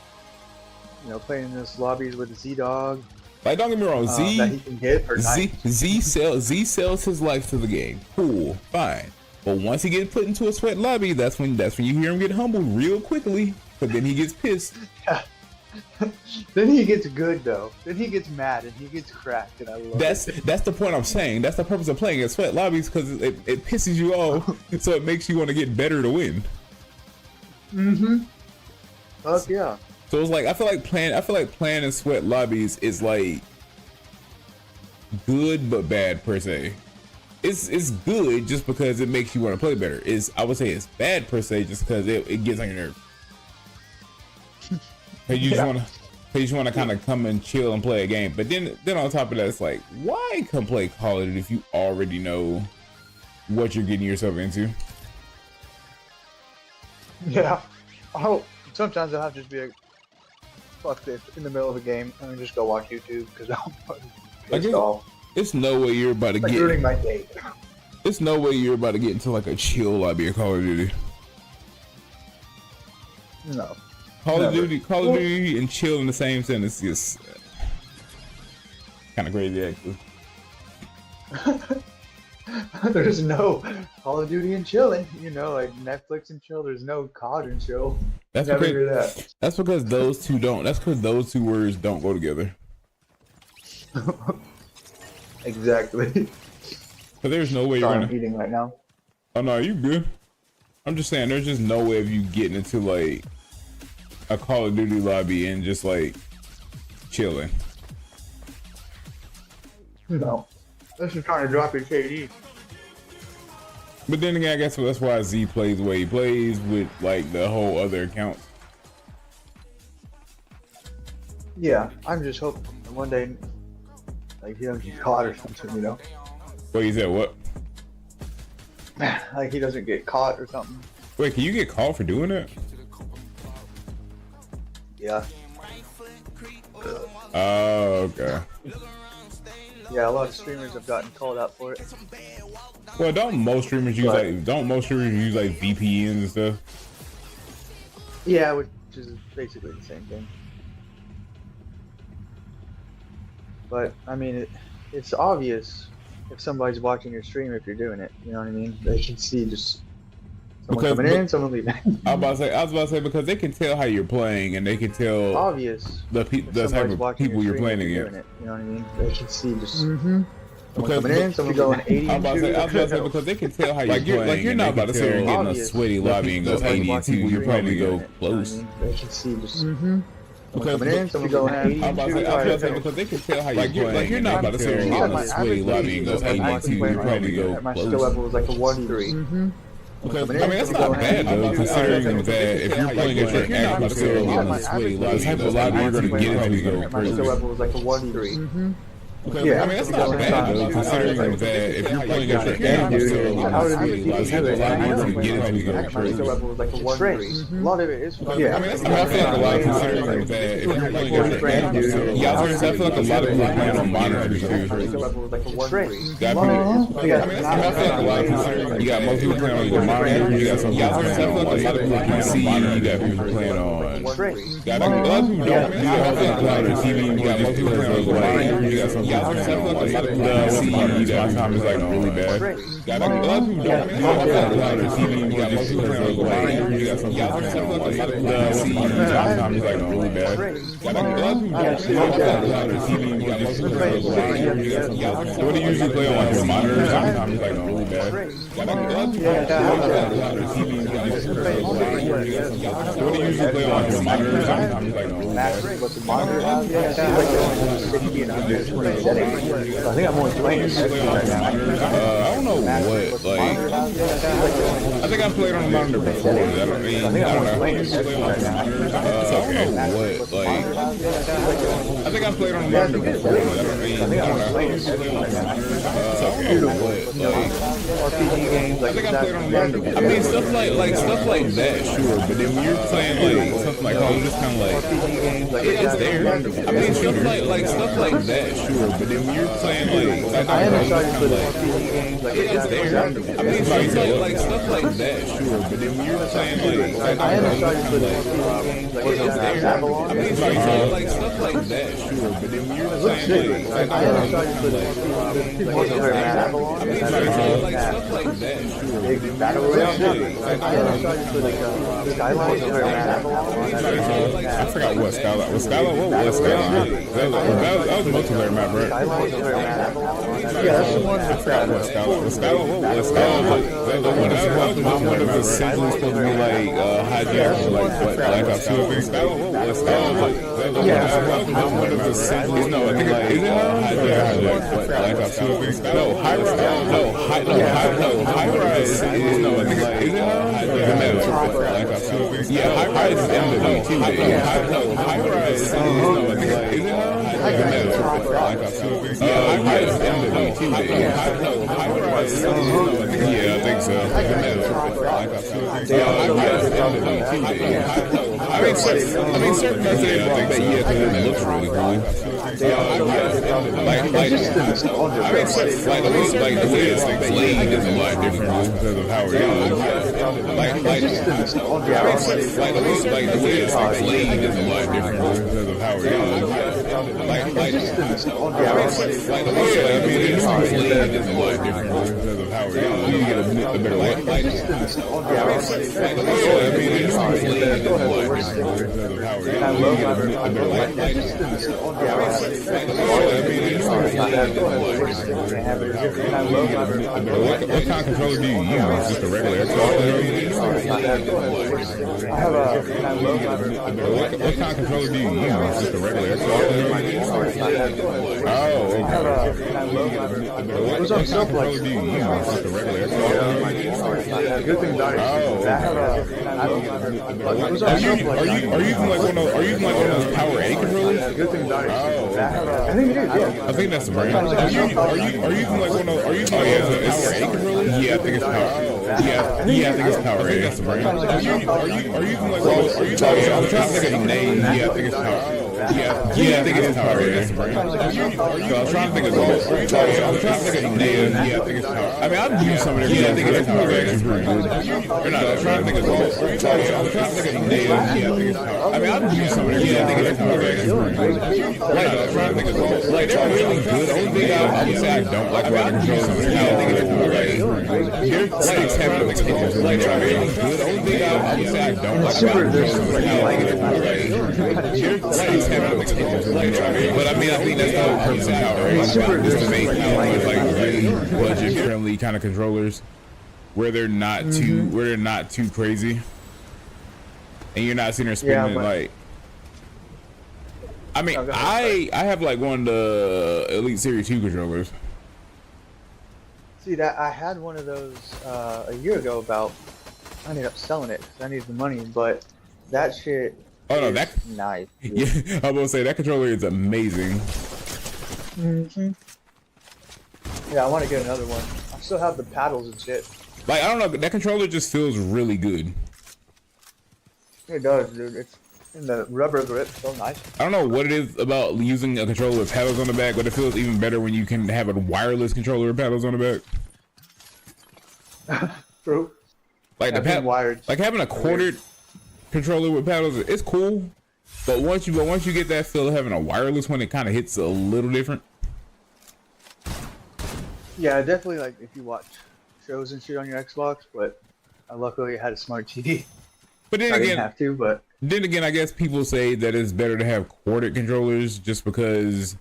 you know, playing in this lobbies with Z-Dog. Like, don't get me wrong, that he can hit or Z sells his life to the game. Cool, fine. But once he gets put into a sweat lobby, that's when you hear him get humbled real quickly. But then he gets pissed. Yeah. Then he gets good though. Then he gets mad and he gets cracked, and I love it. That's the point I'm saying. That's the purpose of playing at sweat lobbies, because it pisses you off, so it makes you want to get better to win. Fuck yeah. So it's like I feel like playing in sweat lobbies is like good but bad per se. It's good just because it makes you want to play better. I would say it's bad per se just because it gets on your nerves. You just want to kind of come and chill and play a game. But then on top of that, it's like, why come play Call of Duty if you already know what you're getting yourself into? Yeah. Sometimes I'll have to just be like, fuck this, in the middle of a game, and just go watch YouTube because I'm fucking pissed off. It's no way you're about to get ruining my day. It's no way you're about to get into like a chill lobby of Call of Duty. No. Call of Duty and chill in the same sentence is kind of crazy actually. There's no Call of Duty and chilling, you know, like Netflix and chill. There's no COD and chill. That's because those two don't. That's because those two words don't go together. Exactly. But there's no way I'm eating right now. Oh no, you good? I'm just saying, there's just no way of you getting into like a Call of Duty lobby and just like chilling. No. This is trying to drop your KD. But then again, I guess that's why Z plays the way he plays with like the whole other accounts. Yeah, I'm just hoping one day like he doesn't get caught or something, you know? Wait, you said what? Like he doesn't get caught or something. Wait, can you get caught for doing it? Yeah. Oh, okay. Yeah, a lot of streamers have gotten called out for it. Well, don't most streamers use like VPNs and stuff? Yeah, which is basically the same thing. But I mean, it's obvious if somebody's watching your stream if you're doing it. You know what I mean? They can see just someone coming in, someone leaving. I was about to say because they can tell how you're playing and they can tell obvious the type of people you're playing against. You know what I mean? They can see just someone coming in, someone going 82. I was about to say because they can tell how you're playing. Like you're not about to sit here getting a sweaty lobby and go 82. You're probably go close. They can see just. Because coming in, someone going 82. I was about to say because they can tell how you're playing. Like you're not about to sit here getting a sweaty lobby and go 82. You're probably go my skill level was like a 1-3. Because, I mean, that's not bad though, considering that if you're playing at your adversary in a sweaty lobby, the type of lobby you're going to get into is going my skill crazy. level was like a 1-3. Okay, Yeah, I mean, that's not bad though, considering that if you're playing at the end, still How did really, like, have it? a lot more to get into the Actually, trades. level was like a one Trades. A lot of it is. I mean, I feel like a lot of considering that if you're playing at the end, yeah, I was gonna say, I feel like a lot of people are playing on monitors too. level was like a one Trades. Definitely. Yeah, I feel like a lot of considering you got most people playing on your monitor, you got some people playing on like a lot of people PC, you got people playing on. trades. Got a lot of people don't. You got people playing on TV, you got most people playing on the monitor, you got some people playing on like a lot of people PC, that time is like really bad. Got a lot of people don't. You got people playing on TV, you got most people playing on the monitor, you got some people playing on like a lot of people PC, that time is like really bad. Got a lot of people don't. You got people playing on TV, you got most people playing on the monitor, you got some people. So what do you usually play on like your monitor? Sometimes it's like really bad. Got a lot of people playing on TV, you got most people playing on the monitor, you got some people. So what do you usually play on your monitor? Sometimes it's like really bad. But the monitor has like 60 and under settings. So I think I'm only playing 60 right now. I don't know what, like, I think I played on the monitor before. I don't mean, I think I'm I only don't playing know. 60 right now. I don't know what, like, I think I played on the monitor before. I don't mean, I think I I'm don't only know. playing 60 right now. I don't know what, like, RPG games I like think I that. played on the monitor before. I mean, stuff like that, sure, but then when you're playing like something like, oh, just kind of like, RPG games like it's that. there. I mean, stuff like that, sure, but then when you're playing like I haven't just started kind to of play like. RPG games like It's that. there. I mean, stuff like that, sure. But then when you're playing like, I haven't started to play RPG games like that. Babylon. I mean, stuff like that, sure. But then when you're playing like, I haven't started to play RPG games like Babylon. I mean, stuff like that, sure. Big battle royale. I haven't started to play Skylines or Babylon. I forgot what Skyline. What Skyline? What was Skyline? That was multiplayer map, right? Skylines or Babylon. Yeah, that's the one I that's forgot what Skyline. What Skyline? What was Skyline? That was one of the essentially supposed to be like hijacked, like what Black Ops 2. I think Skyline. What was Skyline? That was one of the essentially. No, I think is it hijacked? What Black Ops 2? I think no, High Rise. No, High Rise is no. I think is it hijacked? Black Ops 2. Yeah, High Rise is MW2. High Rise is no. I think is it hijacked? Black Ops 2. Yeah, High Rise is MW2. High Rise is no. Yeah, I think so. Black Ops 2. Yeah, High Rise is MW2. I mean, certain parts they brought that, yeah, because it looks really cool. Like, the way this thing played is a lot different because of how it is. Like, the way this thing played is a lot different because of how it is. Like, the way this thing played is a lot different because of how it is. You get a better way. Like, the way this thing played is a lot different because of how it is. You get a better way. What kind of controller do you use? Just a regular Xbox? I have a. What kind of controller do you use? Just a regular Xbox? Oh, okay. What's up, stuff like What do you use? Just a regular Xbox? the good thing about it is I have a. What's up, stuff like Are you using like one of those Power A controllers? the good thing about it is Oh, I think it is. Yeah. I think that's the brand. Are you using like one of? Are you using like Power A controllers? Yeah, I think it's Power. Yeah, I think it's Power A. That's the brand. Are you using like? I'm trying to think of the name. Yeah, I think it's Power. Yeah, I think it's Power A. That's the brand. I'm trying to think of the name. Yeah, I think it's Power. I mean, I've used some of their. Yeah, I think it's Power A. It's pretty good. Or not. I'm trying to think of the name. I'm trying to think of the name. Yeah, I think it's Power. I mean, I've used some of their. Yeah, I think it's Power A. It's pretty good. Like, I'm trying to think of the name. Like, they're really good. The only thing I would say I don't like about the controllers. Yeah, I think it's Power A. Their sticks have no controls. Like, they're really good. The only thing I would say I don't like about the controllers. Yeah, I think it's Power A. Their sticks have no controls. But I mean, I think that's the whole purpose of Power A. Is to make like really budget-friendly kind of controllers, where they're not too crazy, and you're not sitting there spending like. I mean, I have like one of the Elite Series 2 controllers. See that I had one of those a year ago. I ended up selling it because I needed the money, but that shit. Oh no, is that nice. Dude. yeah, I was gonna say that controller is amazing. Mm-hmm. Yeah, I want to get another one. I still have the paddles and shit. Like, I don't know, that controller just feels really good. It does, dude. It's in the rubber grip, so nice. I don't know what it is about using a controller with paddles on the back, but it feels even better when you can have a wireless controller with paddles on the back. True. Like I've been wired. like having a quartered controller with paddles, it's cool. But once you get that feel of having a wireless one, it kind of hits a little different. Yeah, definitely. Like if you watch shows and shit on your Xbox, but I luckily had a smart TV. But then I didn't again, have to, but I guess people say that it's better to have corded controllers just because,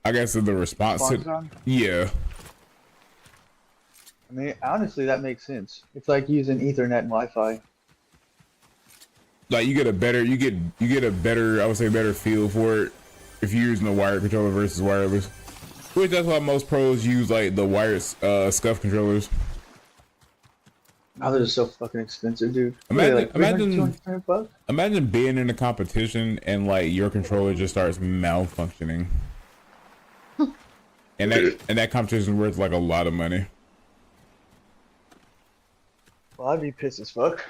I guess, of the response to. Yeah. I mean, honestly, that makes sense. It's like using Ethernet and Wi-Fi. Like you get a better, I would say, better feel for it if you're using a wired controller versus wireless. Which that's why most pros use like the wired SCUF controllers. Oh, they're so fucking expensive, dude. Imagine being in a competition and like your controller just starts malfunctioning, and that competition is worth like a lot of money. Well, I'd be pissed as fuck.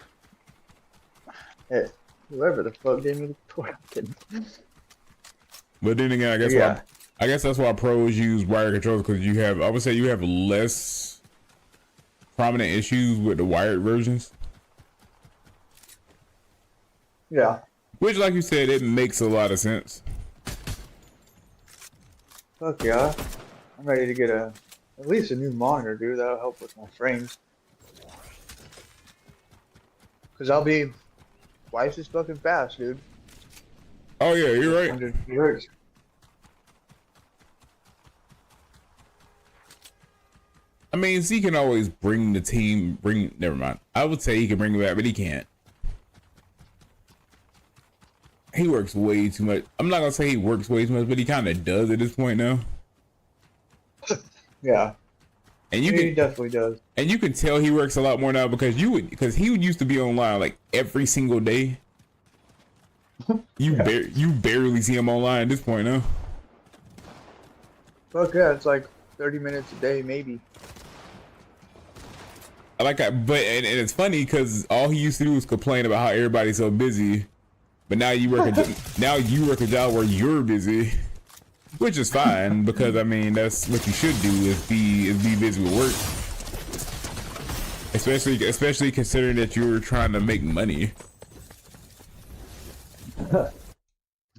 Hey, whoever the fuck gave me the toy. But then again, I guess that's why pros use wired controllers, because I would say you have less prominent issues with the wired versions. Yeah. Which, like you said, it makes a lot of sense. Fuck yeah. I'm ready to get at least a new monitor, dude. That'll help with my frames. Cause I'll be twice as fucking fast, dude. Oh yeah, you're right. 100 hertz. I mean, Z can always bring the team. Never mind. I would say he can bring it back, but he can't. He works way too much. I'm not gonna say he works way too much, but he kind of does at this point now. Yeah. And he definitely does. And you can tell he works a lot more now because he would used to be online like every single day. You barely see him online at this point now. Fuck yeah, it's like 30 minutes a day, maybe. I like that, but and it's funny because all he used to do was complain about how everybody's so busy, but now you work a job where you're busy, which is fine because I mean that's what you should do is be busy with work, especially considering that you're trying to make money.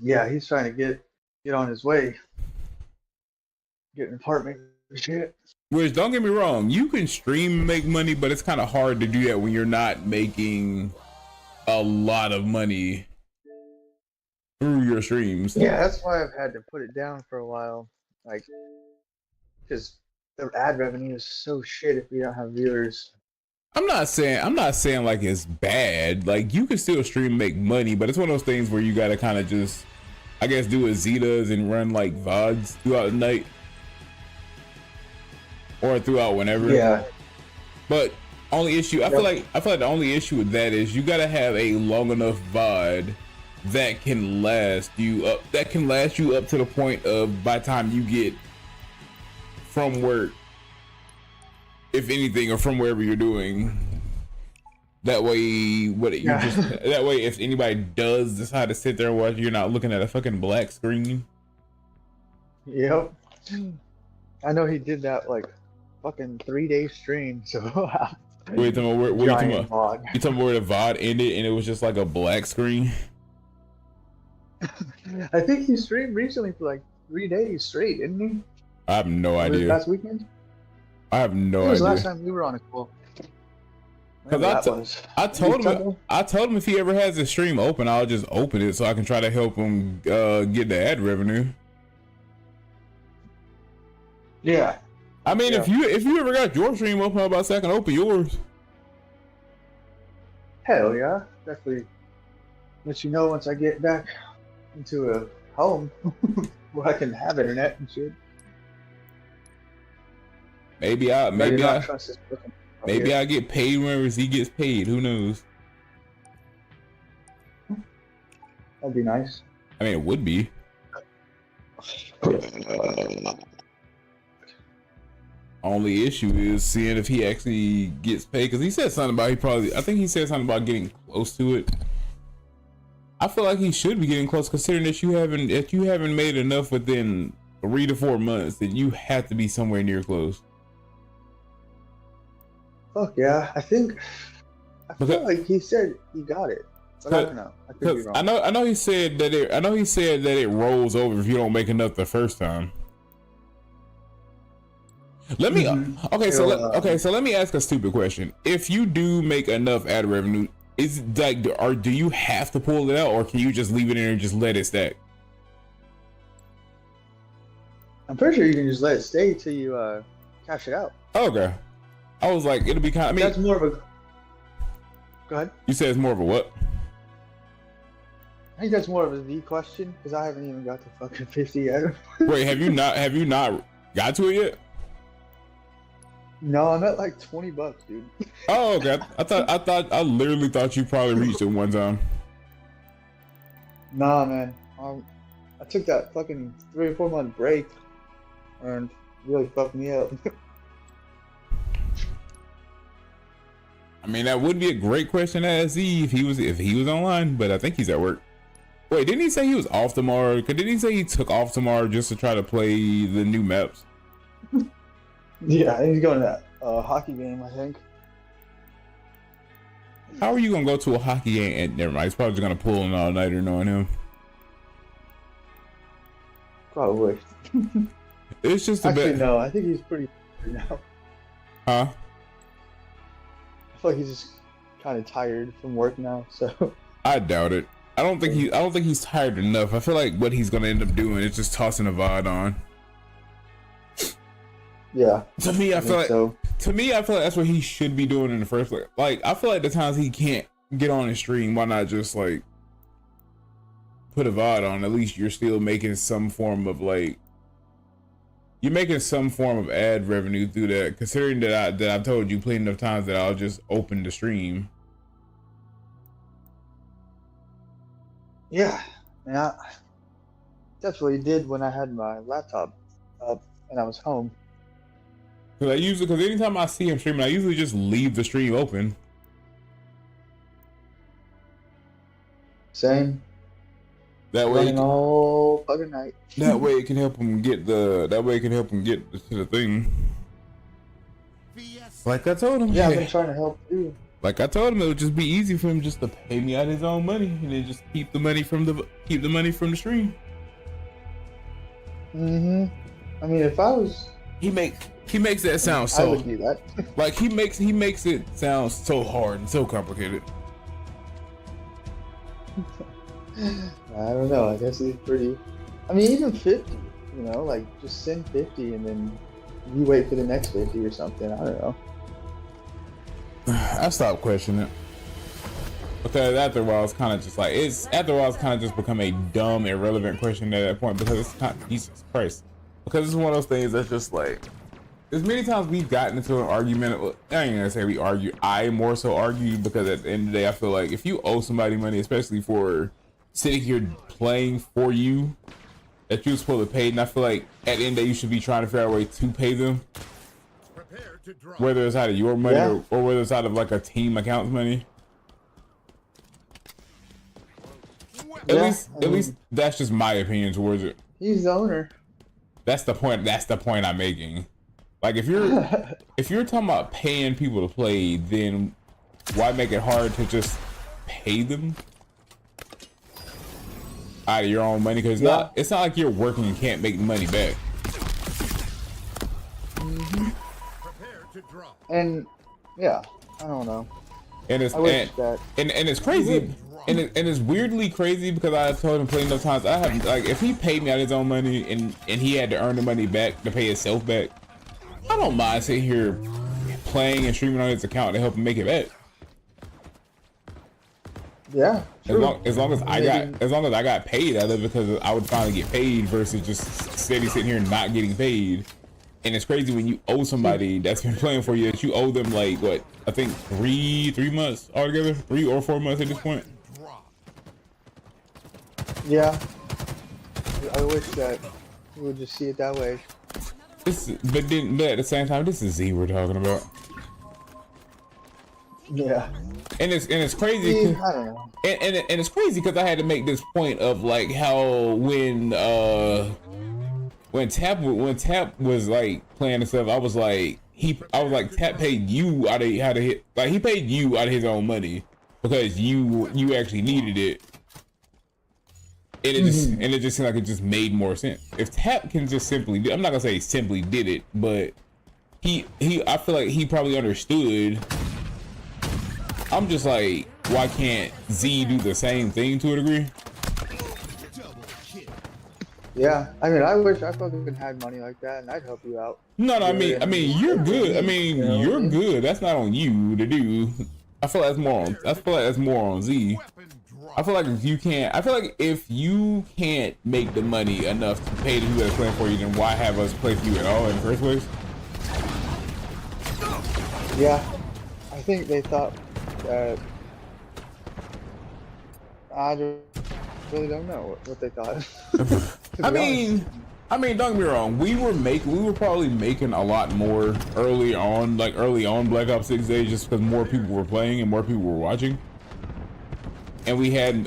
Yeah, he's trying to get on his way, get an apartment and shit. Which, don't get me wrong, you can stream and make money, but it's kind of hard to do that when you're not making a lot of money through your streams. Yeah, that's why I've had to put it down for a while. Like, because the ad revenue is so shit if you don't have viewers. I'm not saying like it's bad. Like, you can still stream and make money, but it's one of those things where you gotta kind of just, I guess, do what Z does and run like VODs throughout the night. Or throughout whenever. Yeah. But only issue I feel like the only issue with that is you gotta have a long enough VOD that can last you up to the point of by the time you get from work, if anything, or from wherever you're doing. That way if anybody does decide to sit there and watch, you're not looking at a fucking black screen. Yep. I know he did that like fucking 3-day stream, so Wait, you talking about where the VOD ended and it was just like a black screen? I think he streamed recently for like 3 days straight, didn't he? I have no idea. Last weekend? I have no It was idea. last time we were on a call. Because I told him if he ever has a stream open, I'll just open it so I can try to help him get the ad revenue. Yeah. I mean, if you ever got your stream open, how about so I can open yours? Hell yeah. Definitely let you know once I get back into a home where I can have internet and shit. Maybe I get paid whenever he gets paid. Who knows? That'd be nice. I mean, it would be. Only issue is seeing if he actually gets paid, because he said something about I think he said something about getting close to it. I feel like he should be getting close, considering that you haven't made enough within 3 to 4 months, then you have to be somewhere near close. Fuck yeah, I feel like he said he got it, but I don't know. I could be wrong. I know he said that it rolls over if you don't make enough the first time. Let me okay, so let me ask a stupid question. If you do make enough ad revenue, is it like, do you have to pull it out, or can you just leave it in and just let it stack? I'm pretty sure you can just let it stay till you cash it out. Okay, I was like, it'll be kind. I mean, that's more of a. Go ahead. You said it's more of a what? I think that's more of a V question, because I haven't even got to fucking 50 yet. Wait, have you not got to it yet? No, I'm at like $20, dude. Oh, okay. I literally thought you probably reached it one time. Nah, man. I took that fucking 3 or 4 month break, and really fucked me up. I mean, that would be a great question to ask Z if he was online, but I think he's at work. Wait, didn't he say he was off tomorrow? Didn't he say he took off tomorrow just to try to play the new maps? Yeah, he's going to that hockey game, I think. How are you gonna go to a hockey game and never mind? He's probably just gonna pull an all-nighter knowing him. Probably. It's just a Actually, bit. no, I think he's pretty now. Huh? I feel like he's just kind of tired from work now, so. I doubt it. I don't think he's tired enough. I feel like what he's gonna end up doing is just tossing a VOD on. Yeah. To me, I feel like so. To me, I feel like that's what he should be doing in the first place. Like, I feel like the times he can't get on his stream, why not just like put a VOD on? At least you're still making some form of like, you're making some form of ad revenue through that. Considering that I've told you plenty of times that I'll just open the stream. Yeah, and I definitely did when I had my laptop up and I was home. Because anytime I see him streaming, I usually just leave the stream open. Same. That way, Running all fucking night. that way it can help him get to the thing. Like I told him. Yeah, I've been trying to help too. Like I told him, it would just be easy for him just to pay me out his own money and then just keep the money from the stream. I mean, if I was, He makes that sound I so would do that. like he makes it sound so hard and so complicated. I don't know. I guess it's pretty. I mean, even 50. You know, like just send 50 and then you wait for the next 50 or something. I don't know. I stopped questioning it. Because after a while, it's kind of just become a dumb, irrelevant question at that point, because it's kind of, Jesus Christ. Because it's one of those things that's just like, as many times we've gotten into an argument, I ain't gonna say we argue, I more so argue, because at the end of the day, I feel like if you owe somebody money, especially for sitting here playing for you, that you're supposed to pay, and I feel like at the end of the day, you should be trying to figure out a way to pay them. Whether it's out of your money or whether it's out of like a team account's money. At least that's just my opinion towards it. He's the owner. That's the point I'm making. Like if you're talking about paying people to play, then why make it hard to just pay them out of your own money? Because it's not like you're working and can't make money back. And yeah, I don't know. And it's it's crazy, and it's weirdly crazy, because I told him plenty of times, I have, like, if he paid me out his own money and he had to earn the money back to pay himself back, I don't mind sitting here playing and streaming on his account to help him make it back. Yeah, true. As long as I got paid out of it, because I would finally get paid versus just sitting here and not getting paid. And it's crazy when you owe somebody that's been playing for you, that you owe them like what, I think three months altogether, 3 or 4 months at this point. Yeah, I wish that We'll just see it that way. But at the same time, this is Z we're talking about. Yeah. And it's crazy. I don't know. And it's crazy because I had to make this point of like how when Tap was like playing and stuff, I was like Tap paid you out of he paid you out of his own money because you actually needed it. And it just seemed like it just made more sense. If Tap can just simply, I'm not gonna say he simply did it, but I feel like he probably understood. I'm just like, why can't Z do the same thing to a degree? Yeah, I mean, I wish I fucking had money like that, and I'd help you out. No, I mean, you're good. I mean, you're good. That's not on you to do. I feel like that's more on Z. I feel like if you can't make the money enough to pay the people that's playing for you, then why have us play for you at all in the first place? Yeah, I think they thought that. I really don't know what they thought. I mean, don't get me wrong. We were probably making a lot more early on Black Ops 6 days, just because more people were playing and more people were watching, and we had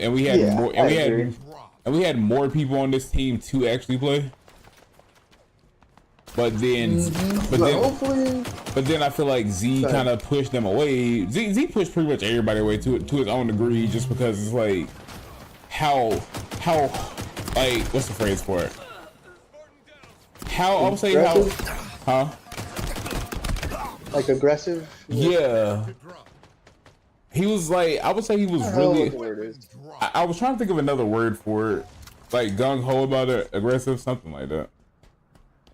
more people on this team to actually play. But then I feel like Z kind of pushed them away. Z pushed pretty much everybody away to his own degree, just because it's like how like what's the phrase for it? How I'll say how like aggressive. Yeah. He was like, I would say he was really. I was trying to think of another word for it, like gung ho about it, aggressive, something like that.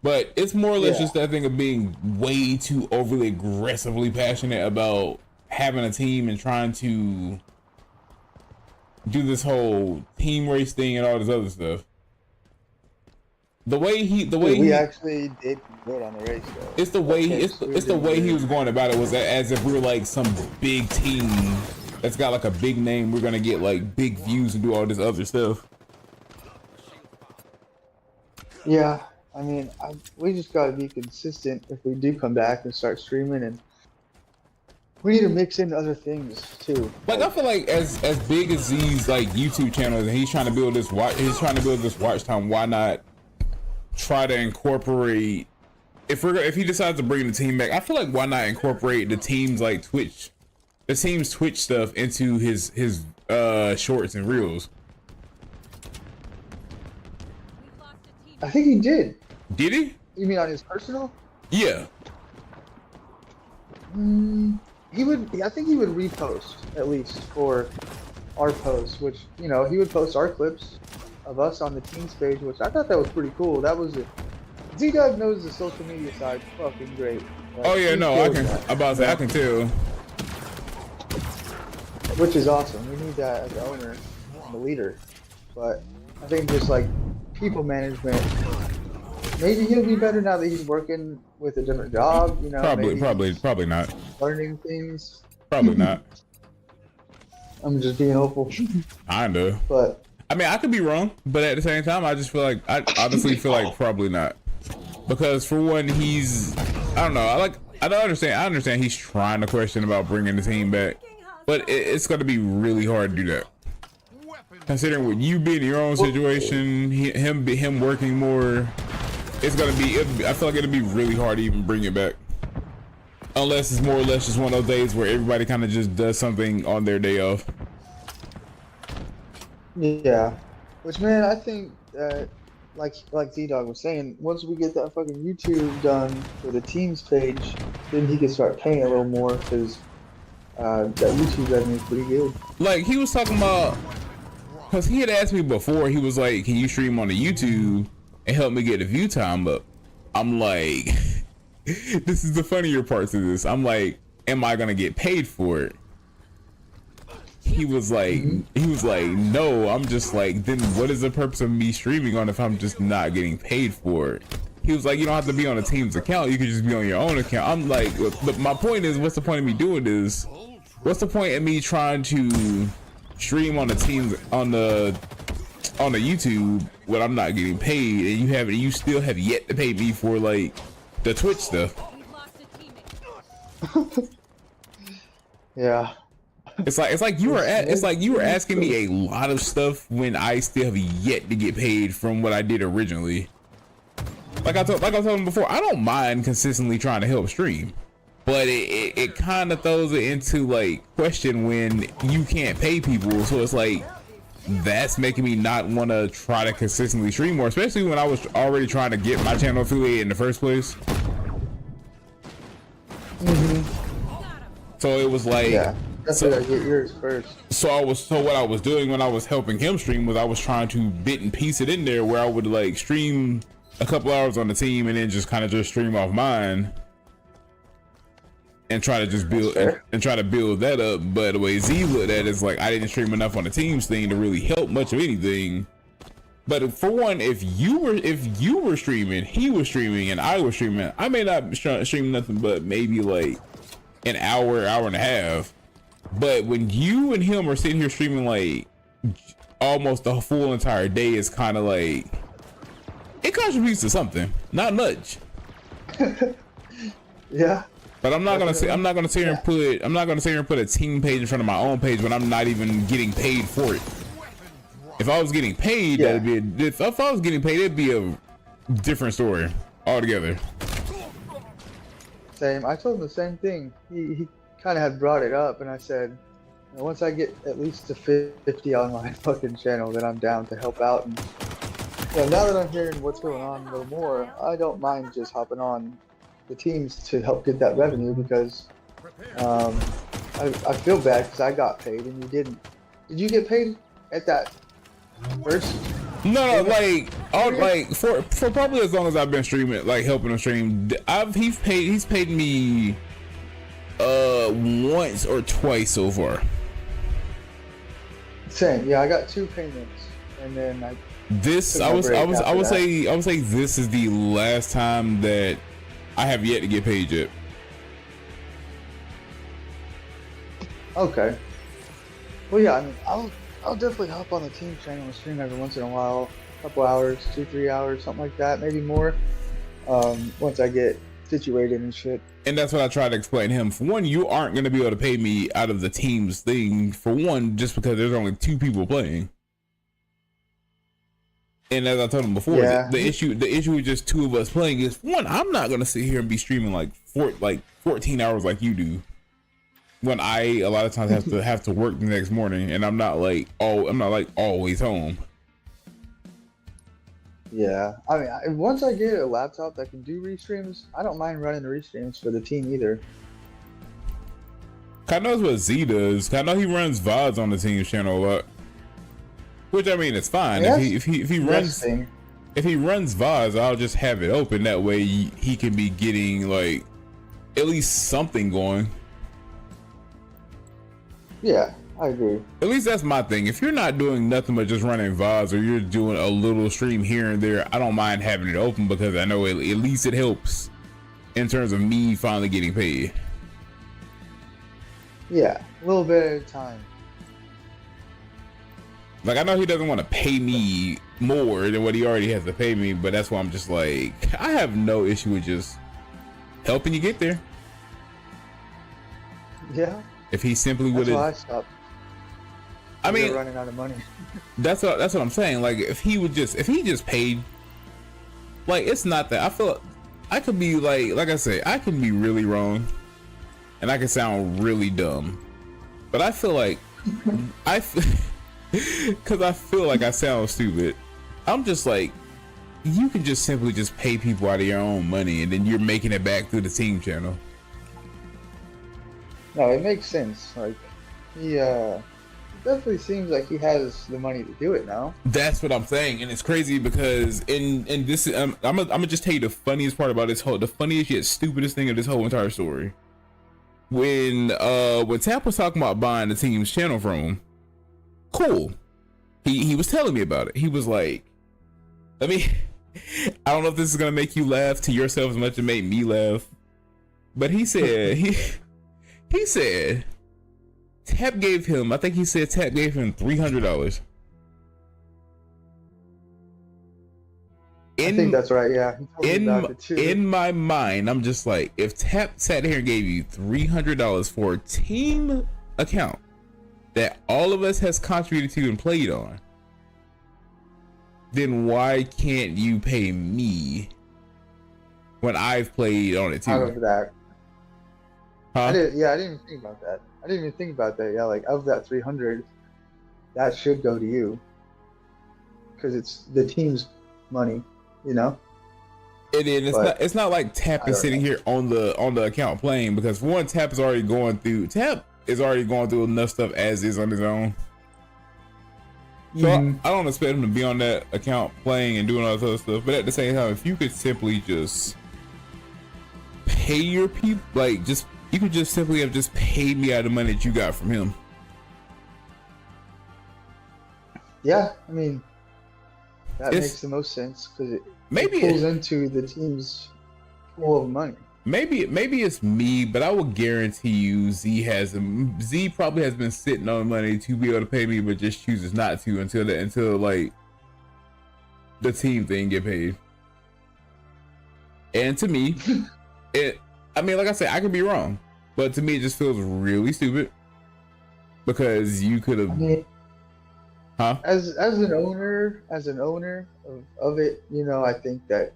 But it's more or less just that thing of being way too overly aggressively passionate about having a team and trying to do this whole team race thing and all this other stuff. We actually did good on the race though. It's the way he was going about it was as if we were like some big team that's got like a big name. We're gonna get like big views and do all this other stuff. Yeah. I mean, we just gotta be consistent if we do come back and start streaming, and we need to mix in other things too. Like I feel like as big as these like YouTube channels, and he's trying to build this watch time. Why not try to incorporate? If he decides to bring the team back, I feel like why not incorporate the team's like Twitch stuff into his shorts and reels. I think he did. Did he? You mean on his personal? Yeah. He would. I think he would repost at least for our posts, which he would post our clips of us on the team's page, which I thought that was pretty cool. That was it. Z-Dog knows the social media side fucking great. Like, oh yeah, no, I can. I'm about to say I can tell. Which is awesome. We need that as the owner and the leader. But I think just like people management. Maybe he'll be better now that he's working with a different job, Probably not. Learning things. Probably not. I'm just being hopeful. Kinda. But I mean, I could be wrong, but at the same time, I just feel like I honestly feel like probably not, because for one, I don't know. I don't understand. I understand he's trying to question about bringing the team back, but it's gonna be really hard to do that. Considering what you be in your own situation, him working more. It's gonna be. I feel like it'll be really hard to even bring it back, unless it's more or less just one of those days where everybody kind of just does something on their day off. Yeah, which man, I think like Z-Dog was saying, once we get that fucking YouTube done for the teams page, then he can start paying a little more because that YouTube revenue is pretty good. Like he was talking about, because he had asked me before. He was like, "Can you stream on the YouTube and help me get the view time up?" I'm like, this is the funnier parts of this. I'm like, am I gonna get paid for it? He was like, no. I'm just like, then what is the purpose of me streaming on if I'm just not getting paid for it? He was like, you don't have to be on a team's account. You can just be on your own account. I'm like, but my point is, what's the point of me doing this? What's the point of me trying to stream on the teams on the YouTube when I'm not getting paid, and you still have yet to pay me for like the Twitch stuff. We've lost a teammate. Yeah. It's like you were asking me a lot of stuff when I still have yet to get paid from what I did originally. Like I told him before, I don't mind consistently trying to help stream, but it kind of throws it into like question when you can't pay people. So it's like that's making me not want to try to consistently stream more, especially when I was already trying to get my channel affiliated in the first place. So it was like, Yeah. That's what I get yours first. So what I was doing when I was helping him stream was I was trying to bit and piece it in there where I would like stream a couple hours on the team and then just kind of just stream off mine and try to just build and try to build that up. But the way Z looked at it is like I didn't stream enough on the team's thing to really help much of anything. But for one, if you were streaming, he was streaming, and I was streaming, I may not stream nothing but maybe like an hour and a half. But when you and him are sitting here streaming like almost the full entire day, it's kind of like it contributes to something, not much. Yeah. But I'm not gonna sit here and put a team page in front of my own page when I'm not even getting paid for it. If I was getting paid, if I was getting paid, it'd be a different story altogether. Same. I told him the same thing. He kind of had brought it up, and I said, once I get at least to 50 on my fucking channel, then I'm down to help out. And now that I'm hearing what's going on a little more, I don't mind just hopping on the teams to help get that revenue because I feel bad because I got paid and you didn't. Did you get paid at that first? No, like for probably as long as I've been streaming, like helping him stream, he's paid me once or twice so far. Same. Yeah, I got 2 payments, and then I would say this is the last time that I have yet to get paid yet. Okay. Well, yeah, I mean, I'll definitely hop on the team channel and stream every once in a while, a couple hours, 2-3 hours, something like that, maybe more. Once I get situated and shit. And that's what I try to explain to him. For one, you aren't going to be able to pay me out of the team's thing. For one, just because there's only 2 people playing. And as I told him before, the issue with just 2 of us playing is one, I'm not going to sit here and be streaming like 14 hours like you do. When I a lot of times have to work the next morning, and I'm not always home. Yeah, I mean, once I get a laptop that can do restreams, I don't mind running the restreams for the team either. I knows what Z does. I know he runs VODs on the team's channel a lot, which I mean it's fine. If he runs VODs, I'll just have it open. That way he can be getting like at least something going. Yeah, I agree. At least that's my thing. If you're not doing nothing but just running VODs, or you're doing a little stream here and there, I don't mind having it open because I know at least it helps in terms of me finally getting paid. Yeah, a little bit at a time. Like, I know he doesn't want to pay me more than what he already has to pay me, but that's why I'm just like, I have no issue with just helping you get there. Yeah. If he simply would have, I stopped. I mean, running out of money. that's what I'm saying. Like, if he just paid, like, it's not that. I feel I could be like I say, I can be really wrong, and I can sound really dumb, but I feel like because I feel like I sound stupid. I'm just like, you can just simply just pay people out of your own money, and then you're making it back through the team channel. No, it makes sense. Like, he definitely seems like he has the money to do it now. That's what I'm saying, and it's crazy because in this, I'm gonna just tell you the funniest part about the funniest yet stupidest thing of this whole entire story. When Tap was talking about buying the team's channel from him, cool. He was telling me about it. He was like, I don't know if this is gonna make you laugh to yourself as much as it made me laugh, but he said he said Tap gave him, I think he said Tap gave him $300. I think that's right. Yeah. He told me about it too. In my mind, I'm just like, if Tap sat here and gave you $300 for a team account that all of us has contributed to and played on, then why can't you pay me when I've played on it too? Out of that. Huh? I didn't even think about that. I didn't even think about that. Yeah, like of that 300, that should go to you because it's the team's money, you know. And then it's not like Tap is sitting here on the account playing, because for one, Tap is already going through enough stuff as is on his own. So I don't expect him to be on that account playing and doing all this other stuff. But at the same time, if you could simply just pay your people, like you could just simply have just paid me out of the money that you got from him. Yeah, I mean, that makes the most sense because it pulls into the team's pool of money. Maybe it's me, but I will guarantee you Z probably has been sitting on money to be able to pay me, but just chooses not to until like the team thing get paid. And to me, I mean, like I said, I could be wrong, but to me it just feels really stupid because you could have. As an owner of it, you know, I think that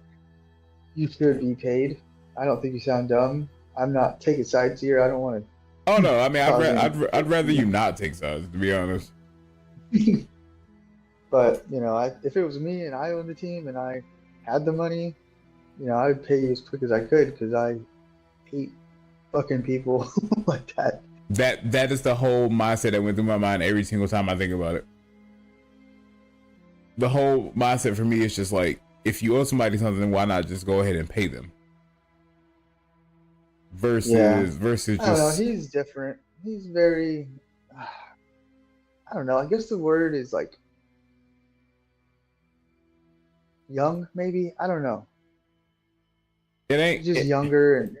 you should be paid. I don't think you sound dumb. I'm not taking sides here. I don't want to. Oh no, I mean, I'd rather you not take sides, to be honest. But you know, if it was me and I owned the team and I had the money, you know, I would pay you as quick as I could because I hate fucking people like that. That is the whole mindset that went through my mind every single time I think about it. The whole mindset for me is just like, if you owe somebody something, why not just go ahead and pay them? Versus I don't know, he's different. He's very, I don't know. I guess the word is like young, maybe. I don't know. It ain't he's just younger, and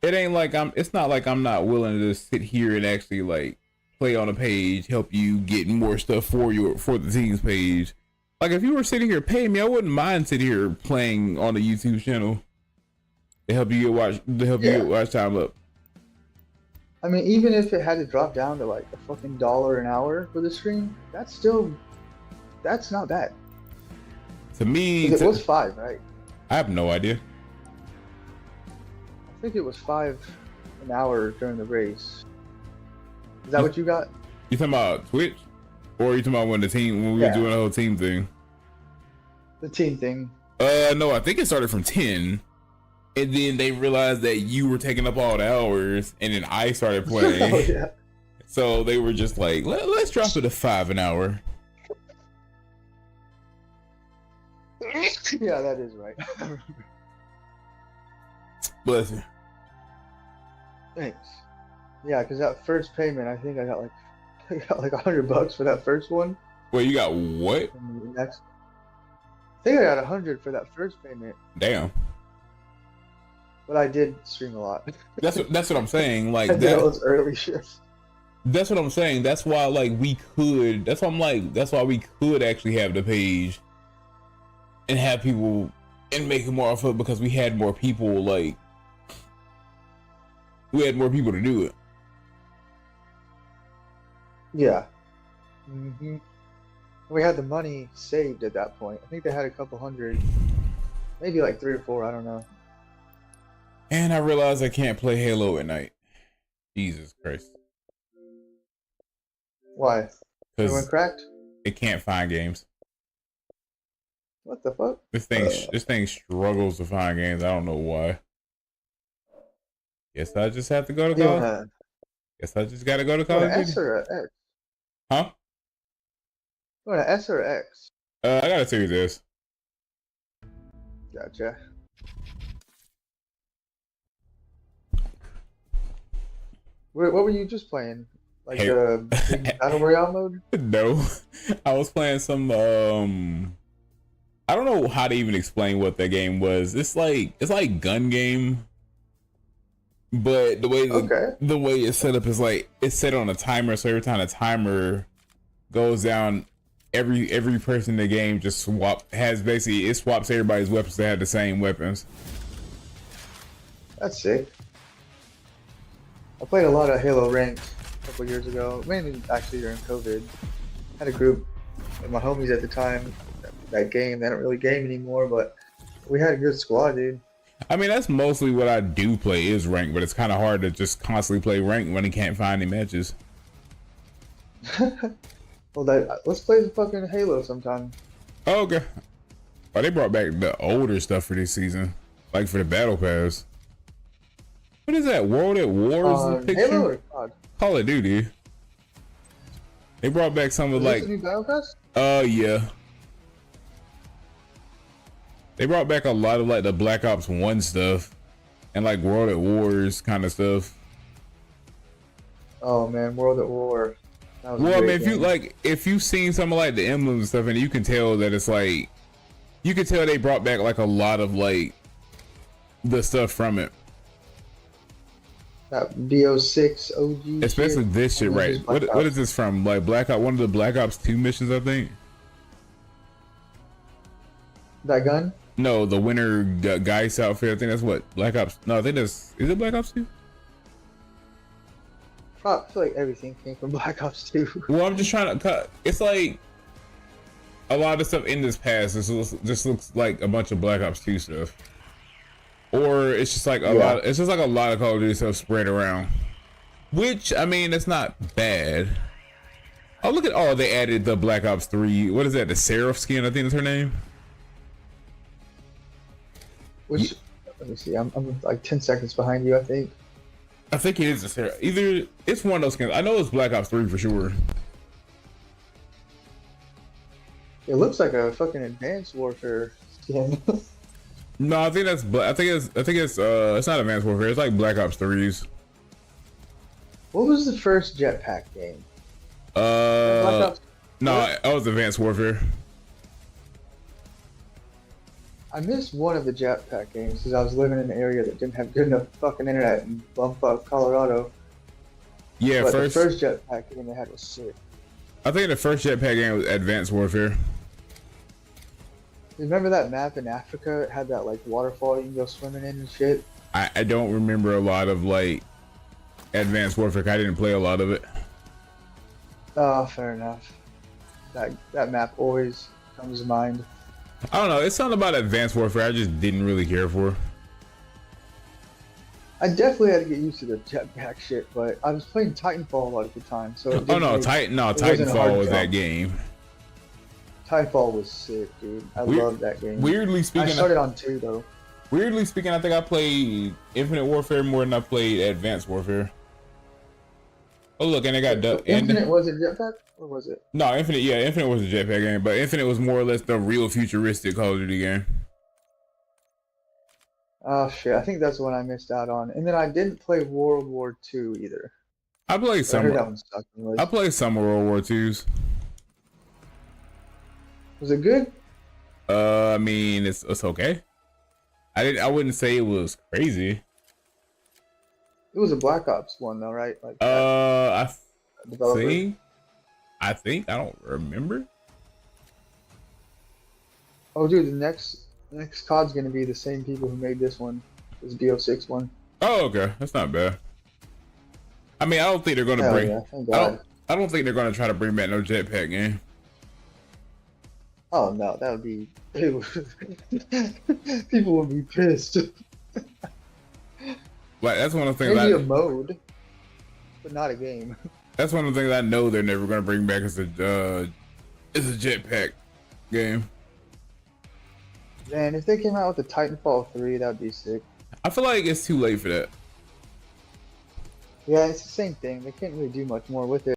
it ain't like it's not like I'm not willing to sit here and actually like play on a page, help you get more stuff for the team's page. Like if you were sitting here paying me, I wouldn't mind sitting here playing on the YouTube channel to help you get watch time up. I mean, even if it had to drop down to like a fucking $1 an hour for the stream, that's not bad. To me, it was $5, right? I have no idea. I think it was $5 an hour during the race. Is that what you got? You talking about Twitch, or you talking about when we were doing the whole team thing? The team thing. No, I think it started from 10. And then they realized that you were taking up all the hours, and then I started playing. Oh, yeah. So they were just like, let's drop it to $5 an hour. Yeah, that is right. Bless you. Thanks. Yeah, because that first payment, I think I got like $100 for that first one. Wait, you got what? I think I got 100 for that first payment. Damn. But I did stream a lot. That's what I'm saying. Like that was early shifts. That's what I'm saying. That's why we could actually have the page and have people and make it more of it, because we had more people to do it. Yeah. Mm-hmm. We had the money saved at that point. I think they had a couple hundred, maybe like 3 or 4. I don't know. And I realized I can't play Halo at night. Jesus Christ. Why? Everyone cracked? It can't find games. What the fuck? This thing struggles to find games. I don't know why. Guess I just have to go to Call. Guess I just gotta go to Call of Duty. S or X? Huh? What, an S or X? I got a Series S. Gotcha. What were you just playing? Like the Battle Royale mode? No, I was playing some. I don't know how to even explain what that game was. It's like gun game, but the way the way it's set up is like it's set on a timer. So every time the timer goes down, every person in the game just swaps everybody's weapons to have the same weapons. That's sick. I played a lot of Halo ranked a couple years ago, mainly actually during COVID. Had a group of my homies at the time. That game, they don't really game anymore, but we had a good squad, dude. I mean, that's mostly what I do play is ranked, but it's kind of hard to just constantly play ranked when you can't find any matches. Well, let's play the fucking Halo sometime. Oh, okay. Oh, they brought back the older stuff for this season, like for the battle pass. What is that? World at War's picture? Halo or COD? Call of Duty. They brought back some of Is like, this the new battle pass? yeah. They brought back a lot of like the Black Ops 1 stuff and like World at Wars kind of stuff. Oh man, World at War. That was a Well, I great mean, game. if you've seen some of like the emblems and stuff, and you can tell that it's like, you can tell they brought back like a lot of like the stuff from it. That BO6 OG. Especially shit. this shit, And right? just Black What Ops. is this from? Like Black Ops, one of the Black Ops 2 missions, I think. That gun? No, the winter Geist outfit. I think that's what Black Ops. No, I think that's, is it Black Ops 2? I feel like everything came from Black Ops 2. Well, I'm just trying to cut. It's like a lot of stuff in this past. Just looks like a bunch of Black Ops 2 stuff, or it's just like a lot. It's just like a lot of Call of Duty stuff spread around. Which I mean, it's not bad. Oh, look at they added the Black Ops 3. What is that? The Seraph skin, I think is her name. Which, let me see, I'm like 10 seconds behind you, I think. I think it is the Seraph. Either it's one of those skins. I know it's Black Ops 3 for sure. It looks like a fucking Advanced Warfare skin. No, I think that's. I think it's. It's not Advanced Warfare. It's like Black Ops 3's. What was the first jetpack game? Black Ops? No, it was Advanced Warfare. I missed one of the jetpack games because I was living in an area that didn't have good enough fucking internet in bumfuck Colorado. Yeah, But first. the first jetpack game they had was sick. I think the first jetpack game was Advanced Warfare. Remember that map in Africa? It had that like waterfall you can go swimming in and shit. I don't remember a lot of like Advanced Warfare. I didn't play a lot of it. Oh, fair enough. That map always comes to mind. I don't know. It's something about Advanced Warfare I just didn't really care for. I definitely had to get used to the jetpack shit, but I was playing Titanfall a lot at the time, so. Oh no, Titanfall was that game. Titanfall was sick, dude. I love that game. Weirdly speaking, I started on 2 though. Weirdly speaking, I think I played Infinite Warfare more than I played Advanced Warfare. Oh look, and they got Infinite was it jetpack or was it? No, Infinite. Yeah, Infinite was a jetpack game, but Infinite was more or less the real futuristic Call of Duty game. Oh shit, I think that's the one I missed out on. And then I didn't play World War II either. I played some. I heard that one sucked anyways. I played some World War II's. Was it good? I mean, it's okay. I wouldn't say it was crazy. It was a Black Ops one though, right? Like I developer. think I don't remember. Oh dude, the next COD's gonna be the same people who made this one. This BO6 one. Oh, okay, that's not bad. I mean, I don't think they're gonna Hell bring. yeah, thank God. I don't think they're gonna try to bring back no jetpack game. Oh no, that would be people would be pissed. Like that's one of the things. Maybe a mode, but not a game. That's one of the things I know they're never gonna bring back is a jetpack game. Man, if they came out with the Titanfall 3, that'd be sick. I feel like it's too late for that. Yeah, it's the same thing. They can't really do much more with it.